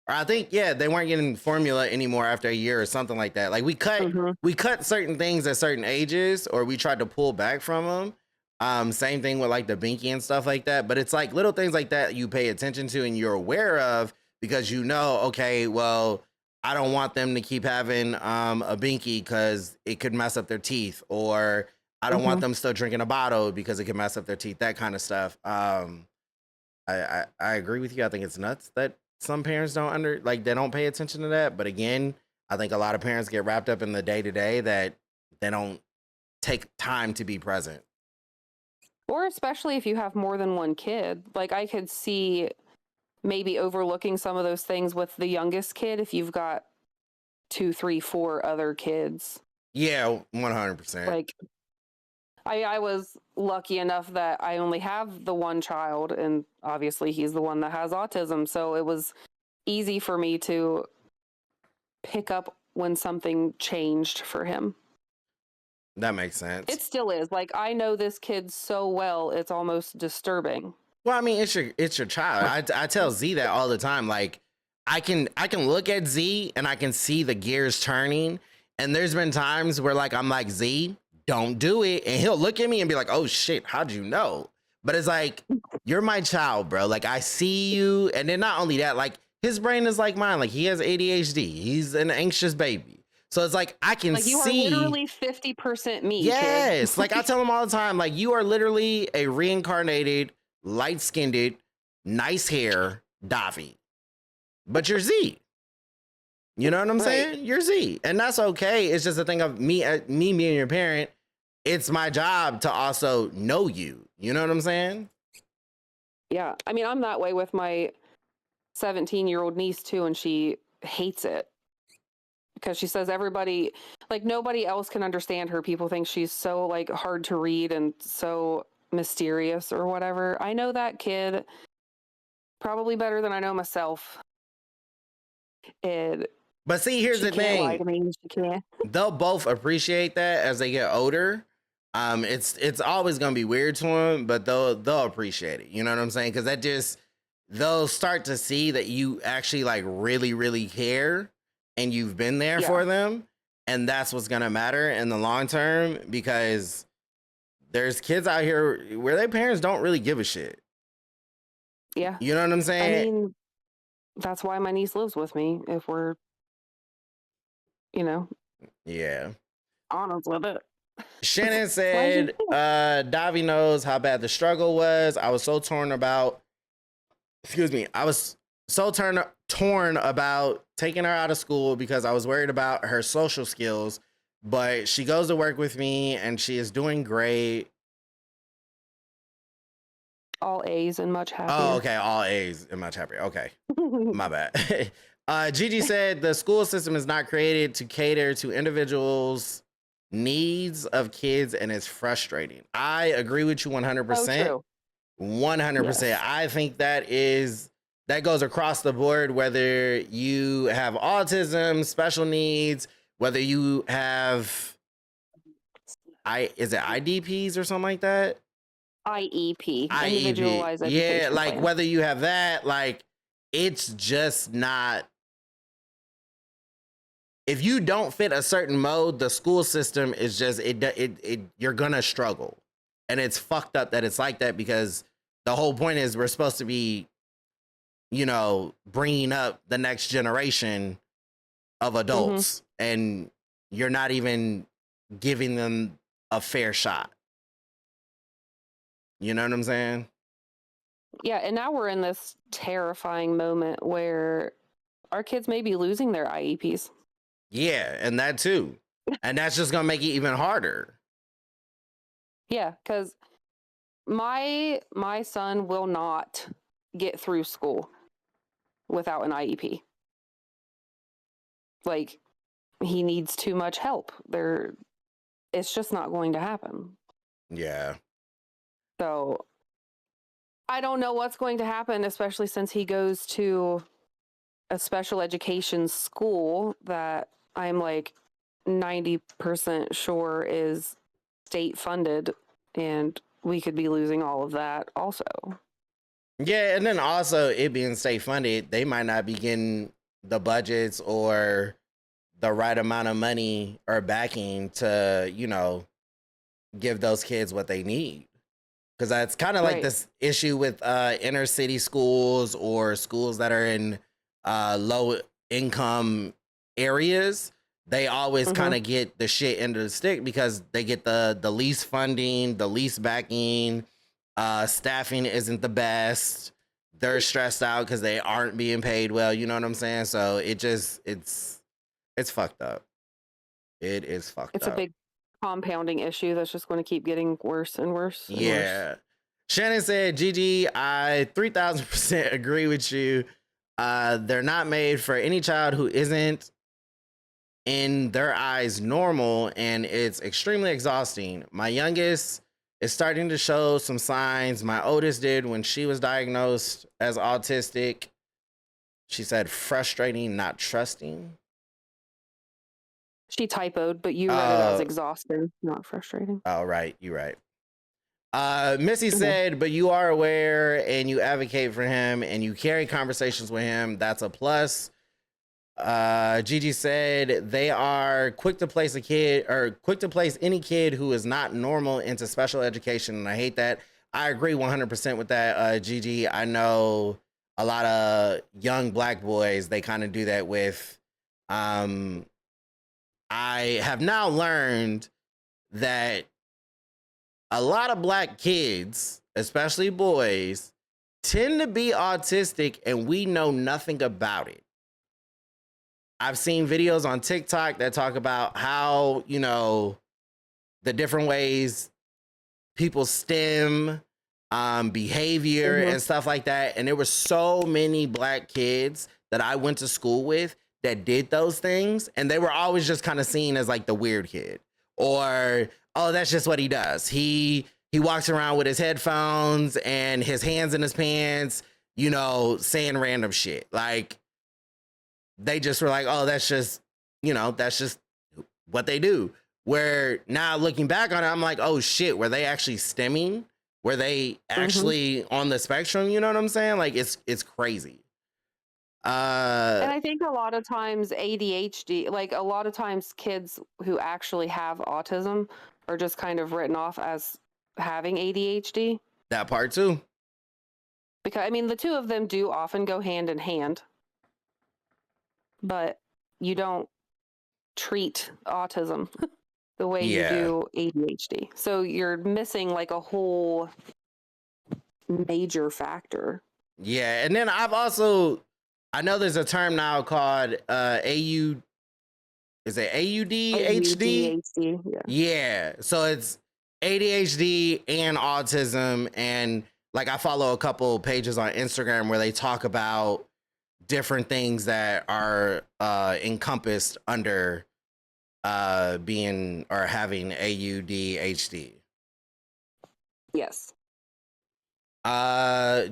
Speaker 1: or I think they weren't getting formula anymore after a year or something like that. Like, we cut certain things at certain ages, or we tried to pull back from them. Same thing with like the binky and stuff like that. But it's like little things like that you pay attention to and you're aware of, because okay, well, I don't want them to keep having a binky because it could mess up their teeth, or I don't want them still drinking a bottle because it can mess up their teeth, that kind of stuff. I agree with you. I think it's nuts that some parents they don't pay attention to that. But again, I think a lot of parents get wrapped up in the day-to-day that they don't take time to be present.
Speaker 2: Or especially if you have more than one kid. Like, I could see maybe overlooking some of those things with the youngest kid if you've got 2, 3, 4 other kids.
Speaker 1: Yeah, 100%.
Speaker 2: Like, I was lucky enough that I only have the one child, and obviously he's the one that has autism. So it was easy for me to pick up when something changed for him.
Speaker 1: That makes sense.
Speaker 2: It still is. Like, I know this kid so well, it's almost disturbing.
Speaker 1: Well, I mean, it's your child. I tell Z that all the time. Like, I can look at Z and I can see the gears turning. And there's been times where like I'm like, Z, don't do it. And he'll look at me and be like, oh shit, how'd you know? But it's like, you're my child, bro. Like, I see you. And then not only that, like, his brain is like mine. Like, he has ADHD. He's an anxious baby. So it's like, I can
Speaker 2: Like, you
Speaker 1: see.
Speaker 2: are literally 50% me,
Speaker 1: Yes.
Speaker 2: kid.
Speaker 1: Like, I tell him all the time, like, you are literally a reincarnated, light-skinned, nice hair Davi. But you're Z. You know what I'm saying? You're Z. And that's okay. It's just a thing of me being your parent. It's my job to also know you. You know what I'm saying?
Speaker 2: Yeah. I mean, I'm that way with my 17-year-old niece too, and she hates it because she says everybody, like, nobody else can understand her. People think she's so, like, hard to read and so mysterious or whatever. I know that kid probably better than I know myself. And
Speaker 1: But see, here's
Speaker 2: she
Speaker 1: the
Speaker 2: can't lie to
Speaker 1: thing.
Speaker 2: me. She can't.
Speaker 1: They'll both appreciate that as they get older. It's always gonna be weird to them, but they'll appreciate it. You know what I'm saying? Because that just, they'll start to see that you actually like really, really care and you've been there for them. And that's what's gonna matter in the long term, because there's kids out here where their parents don't really give a shit.
Speaker 2: Yeah.
Speaker 1: You know what I'm saying?
Speaker 2: I mean, that's why my niece lives with me, if we're,
Speaker 1: Yeah.
Speaker 2: honest with it.
Speaker 1: Shannon said, Davi knows how bad the struggle was. I was so torn about taking her out of school because I was worried about her social skills, but she goes to work with me and she is doing great.
Speaker 2: All A's and much happier.
Speaker 1: Oh, okay. All A's and much happier. Okay. My bad. Gigi said the school system is not created to cater to individuals' needs of kids, and it's frustrating. I agree with you 100%.
Speaker 2: Oh,
Speaker 1: 100%. Yes. I think that goes across the board, whether you have autism, special needs, whether you have is it IDPs or something like that?
Speaker 2: IEP. Individualized education.
Speaker 1: Yeah, like
Speaker 2: plan.
Speaker 1: whether you have that, like, it's just not. If you don't fit a certain mode, the school system is just you're gonna struggle, and it's fucked up that it's like that, because the whole point is we're supposed to be, bringing up the next generation of adults, and you're not even giving them a fair shot. You know what I'm saying?
Speaker 2: Yeah, and now we're in this terrifying moment where our kids may be losing their IEPs.
Speaker 1: Yeah, and that too. And that's just going to make it even harder.
Speaker 2: Yeah, because my son will not get through school without an IEP. Like, he needs too much help. It's just not going to happen.
Speaker 1: Yeah.
Speaker 2: So I don't know what's going to happen, especially since he goes to a special education school that I'm like 90% sure is state funded, and we could be losing all of that also.
Speaker 1: Yeah, and then also it being state funded, they might not be getting the budgets or the right amount of money or backing to, give those kids what they need. Because that's kind of like this issue with inner city schools or schools that are in low income areas. They always kind of get the shit into the stick because they get the least funding, the least backing. Staffing isn't the best. They're stressed out because they aren't being paid well. You know what I'm saying? So it's fucked up. It is fucked up.
Speaker 2: It's a big compounding issue that's just going to keep getting worse and worse. And worse.
Speaker 1: Shannon said, Gigi, I 3000% agree with you. They're not made for any child who isn't, in their eyes, normal, and it's extremely exhausting. My youngest is starting to show some signs. My oldest did when she was diagnosed as autistic. She said frustrating, not trusting.
Speaker 2: She typoed, but you read it as exhausting, not frustrating.
Speaker 1: Oh, right. You're right. Missy said, but you are aware and you advocate for him and you carry conversations with him. That's a plus. Gigi said they are quick to place any kid who is not normal into special education, and I hate that. I agree 100% with that, Gigi. I know a lot of young black boys, they kind of do that with. I have now learned that a lot of black kids, especially boys, tend to be autistic and we know nothing about it. I've seen videos on TikTok that talk about how, the different ways people stem behavior and stuff like that. And there were so many black kids that I went to school with that did those things. And they were always just kind of seen as like the weird kid, or, oh, that's just what he does. He walks around with his headphones and his hands in his pants, saying random shit. Like, they just were like, oh, that's just what they do. Where now looking back on it, I'm like, oh shit, were they actually stemming? Were they actually on the spectrum? You know what I'm saying? Like, it's crazy.
Speaker 2: And I think a lot of times ADHD, like a lot of times kids who actually have autism are just kind of written off as having ADHD.
Speaker 1: That part too.
Speaker 2: Because, I mean, the two of them do often go hand in hand, but you don't treat autism the way you do ADHD. So you're missing like a whole major factor.
Speaker 1: Yeah, and then I know there's a term now called AU. Is it AUDHD?
Speaker 2: ADHD,
Speaker 1: Yeah. So it's ADHD and autism, and like I follow a couple pages on Instagram where they talk about different things that are encompassed under being or having AUDHD.
Speaker 2: Yes.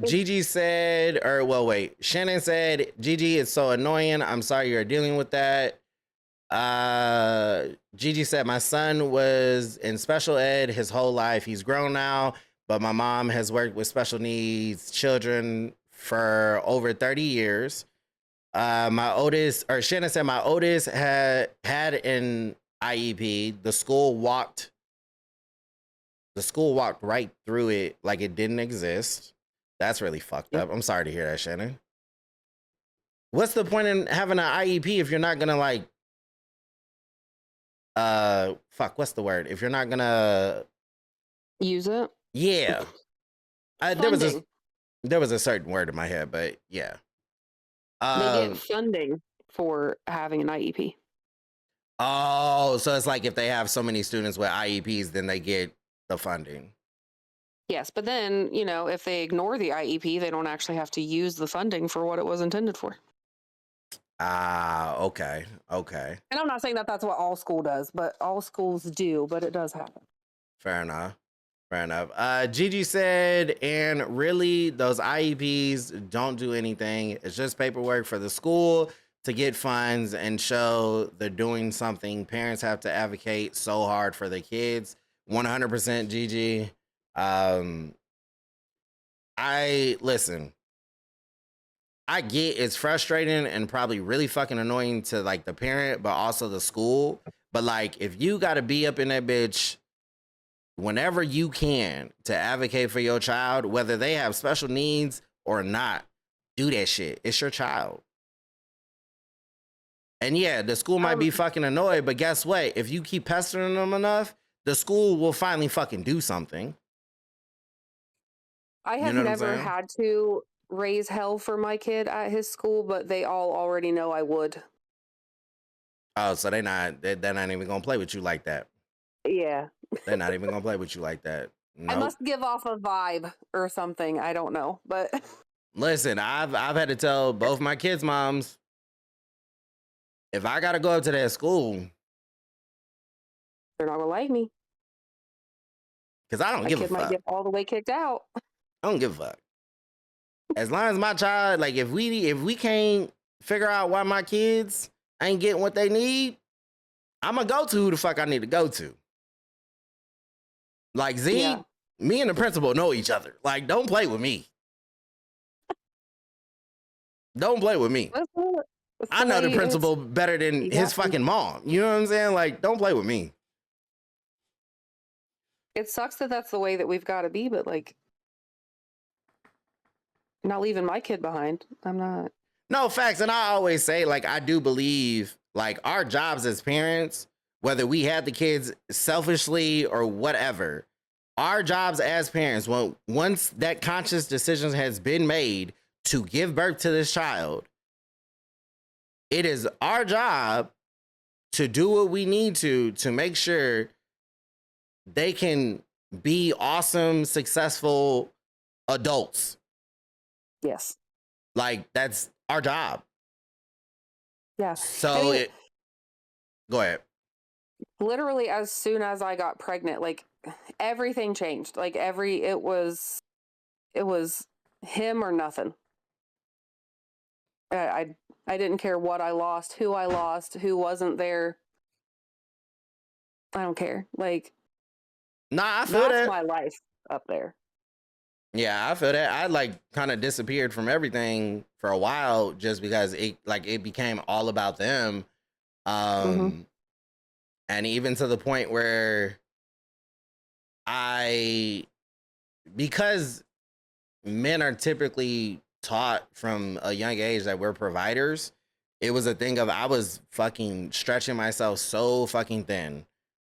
Speaker 1: Gigi said, Shannon said, Gigi, it's so annoying. I'm sorry you're dealing with that. Gigi said, my son was in special ed his whole life. He's grown now, but my mom has worked with special needs children for over 30 years. Shannon said, my oldest had an IEP. The school walked right through it like it didn't exist. That's really fucked up. I'm sorry to hear that, Shannon. What's the point in having an IEP if you're not gonna like what's the word? If you're not gonna
Speaker 2: use it?
Speaker 1: Yeah. There was a certain word in my head, but yeah.
Speaker 2: They get funding for having an IEP.
Speaker 1: Oh, so it's like if they have so many students with IEPs, then they get the funding.
Speaker 2: Yes, but then, if they ignore the IEP, they don't actually have to use the funding for what it was intended for.
Speaker 1: Okay.
Speaker 2: And I'm not saying that that's what all school does, but all schools do, but it does happen.
Speaker 1: Fair enough. Gigi said, and really, those IEPs don't do anything. It's just paperwork for the school to get funds and show they're doing something. Parents have to advocate so hard for their kids. 100% Gigi. I get it's frustrating and probably really fucking annoying to like the parent, but also the school. But like, if you got to be up in that bitch whenever you can to advocate for your child, whether they have special needs or not, do that shit. It's your child. And yeah, the school might be fucking annoyed, but guess what? If you keep pestering them enough, the school will finally fucking do something.
Speaker 2: I have never had to raise hell for my kid at his school, but they all already know I would.
Speaker 1: Oh, so they're not even gonna play with you like that.
Speaker 2: Yeah.
Speaker 1: They're not even gonna play with you like that. Nope.
Speaker 2: I must give off a vibe or something. I don't know, but
Speaker 1: listen, I've had to tell both my kids' moms, if I gotta go up to that school,
Speaker 2: they're not gonna like me.
Speaker 1: Because I don't give a fuck.
Speaker 2: My kid might get all the way kicked out.
Speaker 1: I don't give a fuck. As long as my child, like, if we can't figure out why my kids ain't getting what they need, I'm gonna go to who the fuck I need to go to. Like, Z, me and the principal know each other. Like, don't play with me. Don't play with me. I know the
Speaker 2: way
Speaker 1: principal better than his
Speaker 2: Exactly.
Speaker 1: fucking mom. You know what I'm saying? Like, don't play with me.
Speaker 2: It sucks that that's the way that we've got to be, but like, I'm not leaving my kid behind. I'm not.
Speaker 1: No, facts. And I always say, like, I do believe, like, our jobs as parents, whether we had the kids selfishly or whatever, our jobs as parents, once that conscious decision has been made to give birth to this child, it is our job to do what we need to make sure they can be awesome, successful adults.
Speaker 2: Yes.
Speaker 1: Like, that's our job.
Speaker 2: Yeah.
Speaker 1: So go ahead.
Speaker 2: Literally, as soon as I got pregnant, like everything changed. Like it was him or nothing. I didn't care what I lost, who wasn't there. I don't care. Like,
Speaker 1: Nah, I feel
Speaker 2: that's
Speaker 1: that.
Speaker 2: my life up there.
Speaker 1: Yeah, I feel that. I like kind of disappeared from everything for a while just because it became all about them. And even to the point where because men are typically taught from a young age that we're providers, it was a thing of I was fucking stretching myself so fucking thin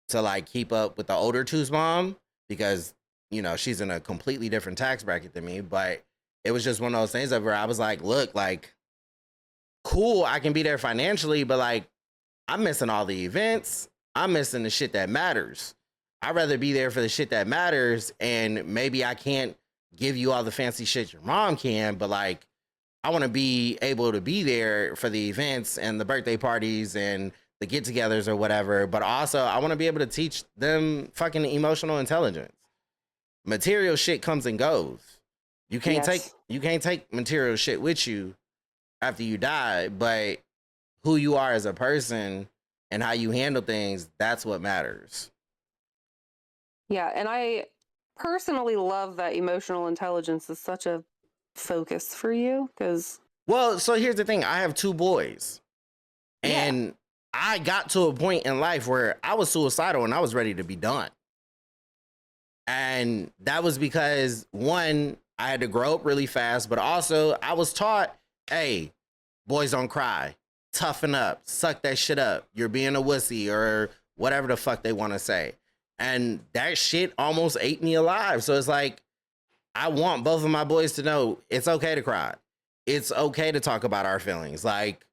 Speaker 1: to like keep up with the older two's mom because, you know, she's in a completely different tax bracket than me. But it was just one of those things of where I was like, look, like, cool, I can be there financially, but like, I'm missing all the events. I'm missing the shit that matters. I'd rather be there for the shit that matters. And maybe I can't give you all the fancy shit your mom can, but like, I want to be able to be there for the events and the birthday parties and the get-togethers or whatever. But also, I want to be able to teach them fucking emotional intelligence. Material shit comes and goes. You can't take material shit with you after you die, but who you are as a person and how you handle things, that's what matters.
Speaker 2: Yeah, and I personally love that emotional intelligence is such a focus for you because
Speaker 1: Well, so here's the thing. I have 2 boys. And I got to a point in life where I was suicidal and I was ready to be done. And that was because, one, I had to grow up really fast, but also I was taught, hey, boys don't cry, toughen up, suck that shit up. You're being a wussy or whatever the fuck they want to say. And that shit almost ate me alive. So it's like, I want both of my boys to know it's okay to cry. It's okay to talk about our feelings. Like,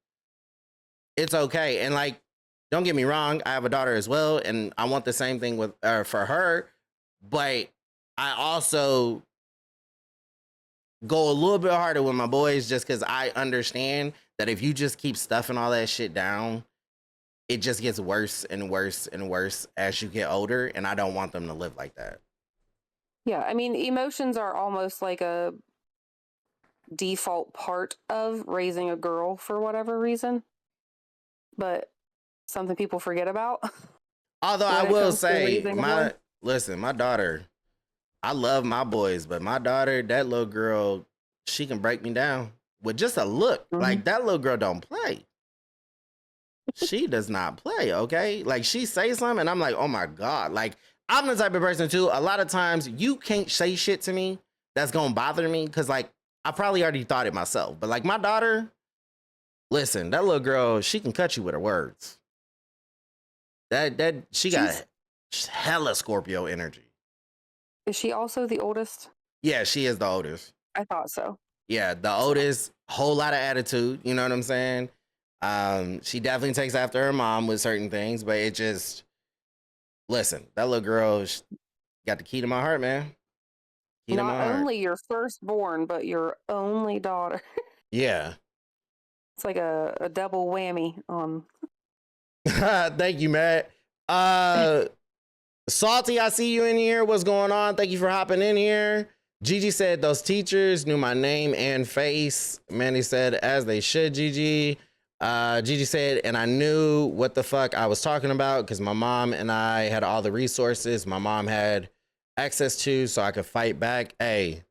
Speaker 1: it's okay. And like, don't get me wrong, I have a daughter as well, and I want the same thing with for her. But I also go a little bit harder with my boys just because I understand that if you just keep stuffing all that shit down, it just gets worse and worse and worse as you get older. And I don't want them to live like that.
Speaker 2: yeah, I mean, emotions are almost like a default part of raising a girl for whatever reason, but something people forget about.
Speaker 1: Although I will say,
Speaker 2: my
Speaker 1: my daughter, I love my boys, but my daughter, that little girl, she can break me down with just a look. Like, that little girl don't play. She does not play, okay? Like, she says something and I'm like, oh my God. Like, I'm the type of person too, a lot of times you can't say shit to me that's gonna bother me because like I probably already thought it myself. But like my daughter, listen, that little girl, she can cut you with her words. She's got hella Scorpio energy.
Speaker 2: Is she also the oldest?
Speaker 1: Yeah, she is the oldest.
Speaker 2: I thought so.
Speaker 1: Yeah, the oldest, whole lot of attitude, you know what I'm saying? She definitely takes after her mom with certain things, but it just, listen, that little girl got the key to my heart, man. Key to my
Speaker 2: Not
Speaker 1: heart.
Speaker 2: only your firstborn, but your only daughter.
Speaker 1: Yeah.
Speaker 2: It's like a double whammy on.
Speaker 1: Thank you, Matt. Salty, I see you in here. What's going on? Thank you for hopping in here. Gigi said those teachers knew my name and face. Mandy said as they should, Gigi. Gigi said, and I knew what the fuck I was talking about because my mom and I had all the resources my mom had access to so I could fight back. Hey,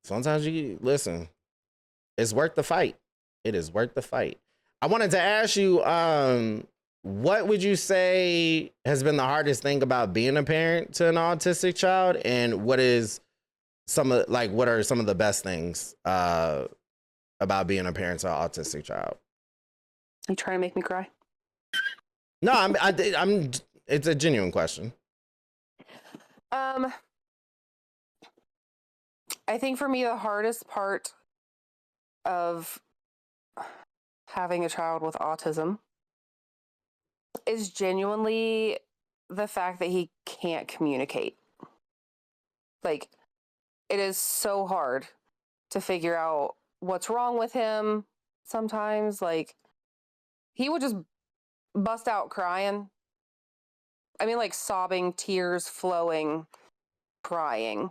Speaker 1: sometimes you listen, it's worth the fight. It is worth the fight. I wanted to ask you, what would you say has been the hardest thing about being a parent to an autistic child, and what is what are some of the best things about being a parent to an autistic child?
Speaker 2: You trying to make me cry?
Speaker 1: No, I'm. It's a genuine question.
Speaker 2: I think for me the hardest part of having a child with autism is genuinely the fact that he can't communicate. Like, it is so hard to figure out what's wrong with him sometimes. Like, he would just bust out crying. I mean, like sobbing, tears flowing, crying.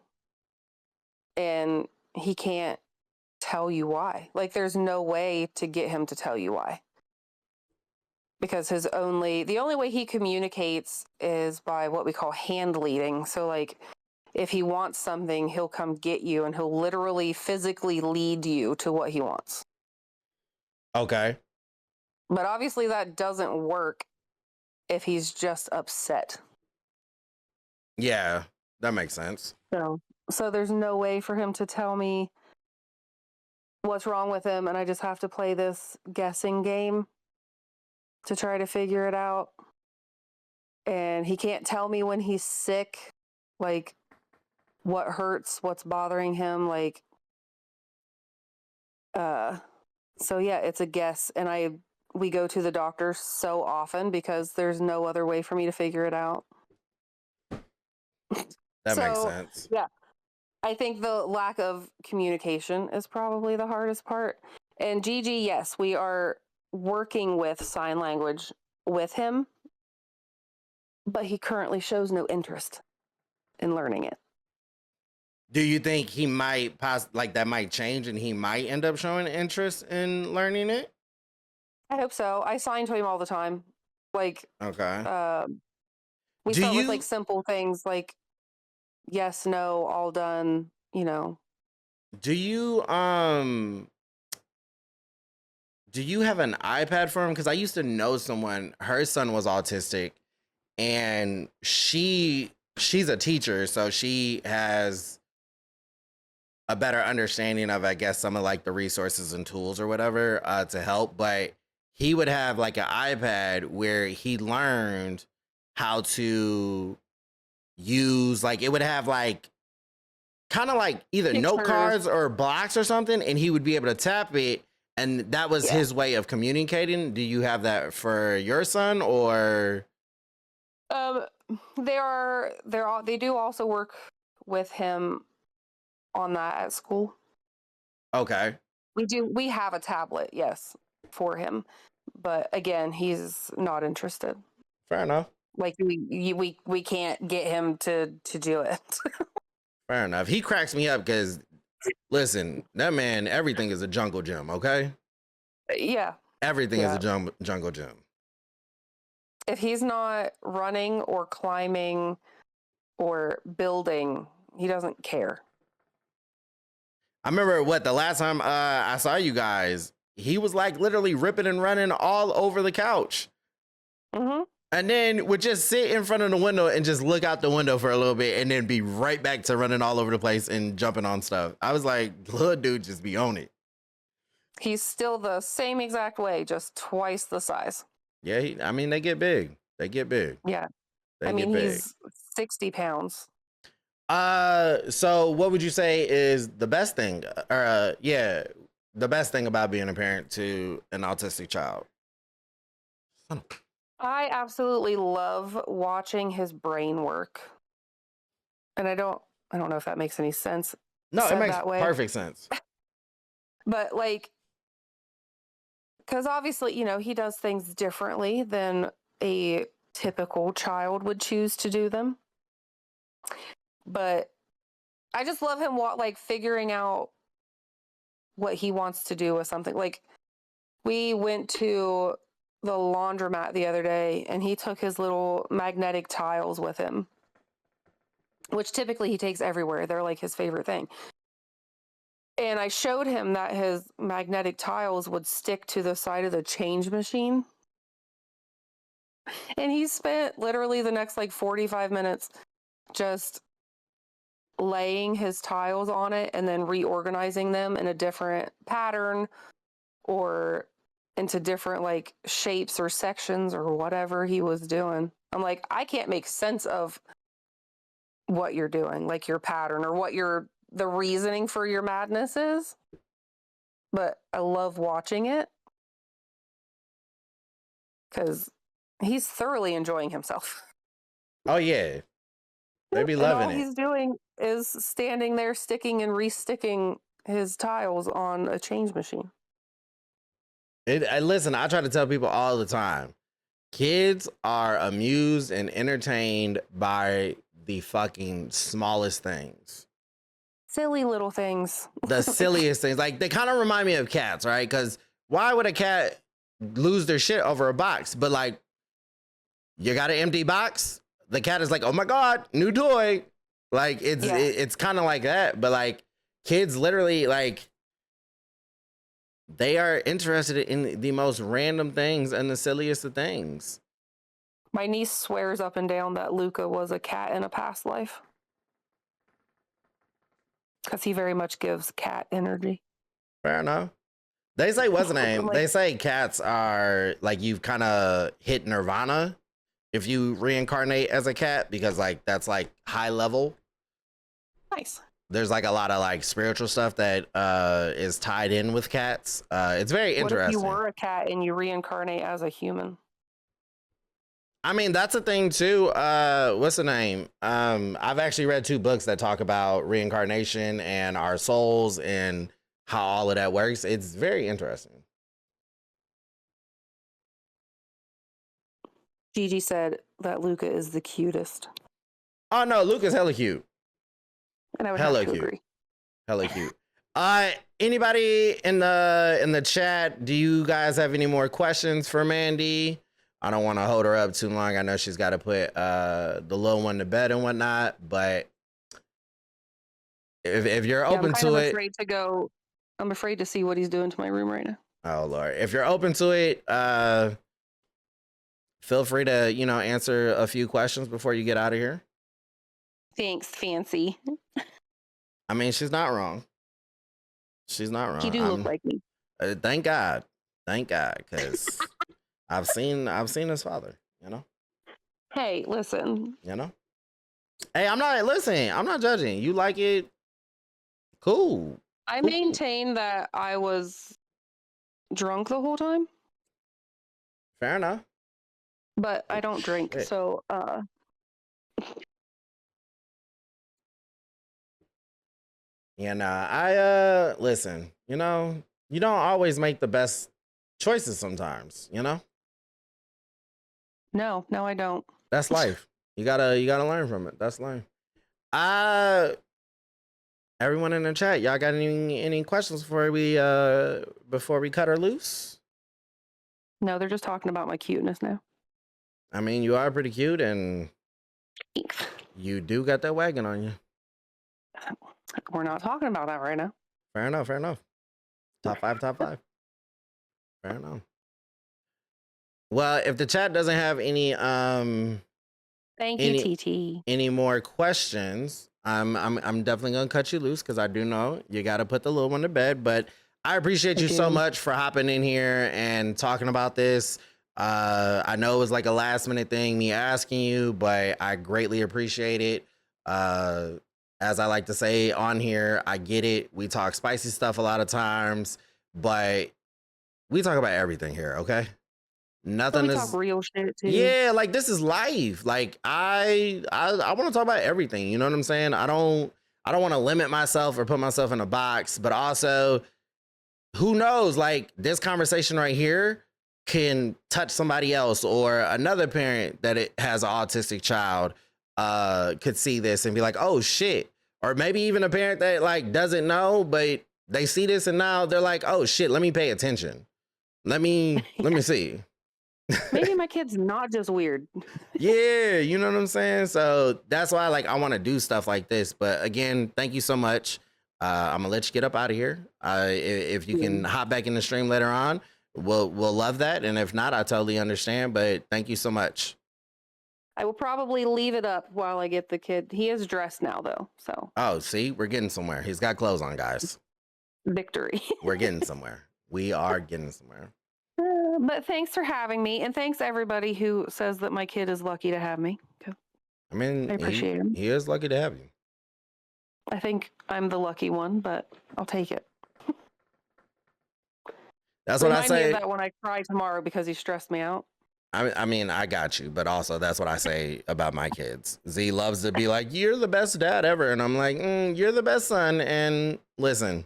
Speaker 2: And he can't tell you why. Like, there's no way to get him to tell you why. Because the only way he communicates is by what we call hand leading. So, like, if he wants something, he'll come get you and he'll literally physically lead you to what he wants.
Speaker 1: Okay.
Speaker 2: But obviously that doesn't work if he's just upset.
Speaker 1: Yeah, that makes sense.
Speaker 2: So there's no way for him to tell me what's wrong with him, and I just have to play this guessing game to try to figure it out. And he can't tell me when he's sick, like what hurts, what's bothering him, like so yeah, it's a guess. And we go to the doctor so often because there's no other way for me to figure it out.
Speaker 1: That makes sense.
Speaker 2: Yeah. I think the lack of communication is probably the hardest part. And Gigi, yes, we are working with sign language with him, but he currently shows no interest in learning it.
Speaker 1: Do you think he might that might change and he might end up showing interest in learning it?
Speaker 2: I hope so. I sign to him all the time. Like,
Speaker 1: okay.
Speaker 2: We start with like simple things like yes, no, all done, you know.
Speaker 1: Do you have an iPad for him? Because I used to know someone, her son was autistic, and she's a teacher, so she has a better understanding of, I guess, some of like the resources and tools or whatever to help. But he would have like an iPad where he learned how to use, like, it would have like kind of like either note cards or blocks or something, and he would be able to tap it, and that was his way of communicating. Do you have that for your son, or?
Speaker 2: They do also work with him on that at school.
Speaker 1: Okay.
Speaker 2: We have a tablet, yes, for him, but again, he's not interested.
Speaker 1: Fair enough.
Speaker 2: Like we can't get him to do it.
Speaker 1: Fair enough. He cracks me up because, listen, that man, everything is a jungle gym, okay?
Speaker 2: Yeah.
Speaker 1: Everything is a jungle gym.
Speaker 2: If he's not running or climbing or building, he doesn't care.
Speaker 1: I remember the last time I saw you guys, he was like literally ripping and running all over the couch.
Speaker 2: Mm-hmm.
Speaker 1: And then would just sit in front of the window and just look out the window for a little bit and then be right back to running all over the place and jumping on stuff. I was like, little dude, just be on it.
Speaker 2: He's still the same exact way, just twice the size.
Speaker 1: Yeah, I mean, they get big.
Speaker 2: Yeah. He's 60 pounds.
Speaker 1: So what would you say is the best thing, the best thing about being a parent to an autistic child?
Speaker 2: I absolutely love watching his brain work. And I don't know if that makes any sense.
Speaker 1: No, it makes perfect sense.
Speaker 2: But like, because obviously, he does things differently than a typical child would choose to do them. But I just love him figuring out what he wants to do with something. Like, we went to the laundromat the other day and he took his little magnetic tiles with him, which typically he takes everywhere. They're like his favorite thing. And I showed him that his magnetic tiles would stick to the side of the change machine. And he spent literally the next like 45 minutes just laying his tiles on it and then reorganizing them in a different pattern or into different like shapes or sections or whatever he was doing. I'm like, I can't make sense of what you're doing, like your pattern or what the reasoning for your madness is. But I love watching it because he's thoroughly enjoying himself.
Speaker 1: Oh yeah, they be
Speaker 2: And all
Speaker 1: loving it.
Speaker 2: he's doing is standing there sticking and resticking his tiles on a change machine.
Speaker 1: Listen, I try to tell people all the time, kids are amused and entertained by the fucking smallest things.
Speaker 2: Silly little things.
Speaker 1: The silliest things. Like, they kind of remind me of cats, right? Because why would a cat lose their shit over a box? But like, you got an empty box, the cat is like, oh my God, new toy. Like, it's kind of like that. But like, kids literally, like, they are interested in the most random things and the silliest of things.
Speaker 2: My niece swears up and down that Luca was a cat in a past life. Because he very much gives cat energy.
Speaker 1: Fair enough. They say, what's the name?
Speaker 2: Like,
Speaker 1: they say cats are like, you've kind of hit nirvana if you reincarnate as a cat, because like that's like high level.
Speaker 2: Nice.
Speaker 1: There's like a lot of like spiritual stuff that is tied in with cats. It's very interesting.
Speaker 2: What if you were a cat and you reincarnate as a human?
Speaker 1: I mean, that's a thing too. What's the name? I've actually read 2 books that talk about reincarnation and our souls and how all of that works. It's very interesting.
Speaker 2: Gigi said that Luca is the cutest.
Speaker 1: Oh no, Luca's hella cute.
Speaker 2: And I would
Speaker 1: Hella
Speaker 2: have to
Speaker 1: cute.
Speaker 2: agree.
Speaker 1: Hella cute. Anybody in the chat, do you guys have any more questions for Mandy? I don't want to hold her up too long. I know she's got to put the little one to bed and whatnot, but if you're open to it,
Speaker 2: afraid to go. I'm afraid to see what he's doing to my room right now.
Speaker 1: Oh Lord, if you're open to it, feel free to, answer a few questions before you get out of here.
Speaker 2: Thanks, Fancy.
Speaker 1: I mean, she's not wrong. She's not wrong.
Speaker 2: He do look like me.
Speaker 1: Thank God, because I've seen his father.
Speaker 2: Hey, listen.
Speaker 1: Hey, I'm not judging. You like it? Cool.
Speaker 2: I maintain that I was drunk the whole time.
Speaker 1: Fair enough.
Speaker 2: But I don't drink, so
Speaker 1: I listen, you don't always make the best choices sometimes,
Speaker 2: No, I don't.
Speaker 1: That's life. You gotta learn from it. That's life. Everyone in the chat, y'all got any questions before we cut her loose?
Speaker 2: No, they're just talking about my cuteness now.
Speaker 1: I mean, you are pretty cute, and
Speaker 2: Thanks.
Speaker 1: You do got that wagon on you.
Speaker 2: We're not talking about that right now.
Speaker 1: Fair enough. Top five. Fair enough. Well, if the chat doesn't have any
Speaker 2: thank you, TT.
Speaker 1: Any more questions, I'm definitely gonna cut you loose, because I do know you got to put the little one to bed. But I appreciate you so much for hopping in here and talking about this. I know it was like a last minute thing, me asking you, but I greatly appreciate it. As I like to say on here, I get it. We talk spicy stuff a lot of times, but we talk about everything here, okay? Nothing
Speaker 2: we
Speaker 1: is
Speaker 2: talk real shit too.
Speaker 1: Yeah, like this is life. Like I want to talk about everything. You know what I'm saying? I don't want to limit myself or put myself in a box, but also, who knows? Like, this conversation right here can touch somebody else, or another parent that it has an autistic child could see this and be like, oh shit. Or maybe even a parent that like doesn't know, but they see this and now they're like, oh shit, let me pay attention. Let me see.
Speaker 2: Maybe my kid's not just weird.
Speaker 1: Yeah, you know what I'm saying? So that's why like I want to do stuff like this. But again, thank you so much. I'm gonna let you get up out of here. If you can hop back in the stream later on, we'll love that. And if not, I totally understand. But thank you so much.
Speaker 2: I will probably leave it up while I get the kid. He is dressed now, though. So.
Speaker 1: Oh, see, we're getting somewhere. He's got clothes on, guys.
Speaker 2: Victory.
Speaker 1: We're getting somewhere. We are getting somewhere.
Speaker 2: But thanks for having me, and thanks everybody who says that my kid is lucky to have me.
Speaker 1: I mean,
Speaker 2: I appreciate him.
Speaker 1: He is lucky to have you.
Speaker 2: I think I'm the lucky one, but I'll take it.
Speaker 1: That's what I say.
Speaker 2: Remind me of that when I cry tomorrow because he stressed me out.
Speaker 1: I mean, I got you, but also that's what I say about my kids. Z loves to be like, "You're the best dad ever," and I'm like, "You're the best son." And listen,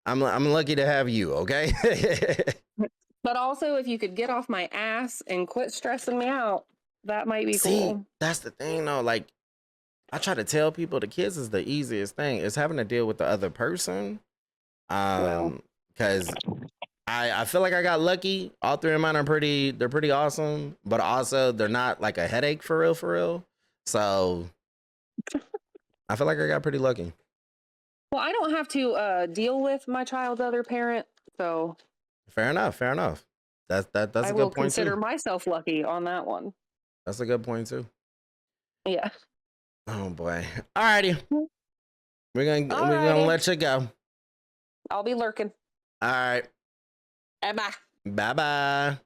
Speaker 1: I'm lucky to have you. Okay.
Speaker 2: But also, if you could get off my ass and quit stressing me out, that might be cool.
Speaker 1: That's the thing, though. Like, I try to tell people the kids is the easiest thing. It's having to deal with the other person. Because I feel like I got lucky. All three of mine are they're pretty awesome, but also they're not like a headache for real. So I feel like I got pretty lucky.
Speaker 2: Well, I don't have to deal with my child's other parent, so
Speaker 1: fair enough. That's a good point too. I will
Speaker 2: consider myself lucky on that one.
Speaker 1: That's a good point too.
Speaker 2: Yeah.
Speaker 1: Oh boy. Alrighty. We're gonna let you go.
Speaker 2: I'll be lurking.
Speaker 1: All right.
Speaker 2: Bye bye.
Speaker 1: Bye bye.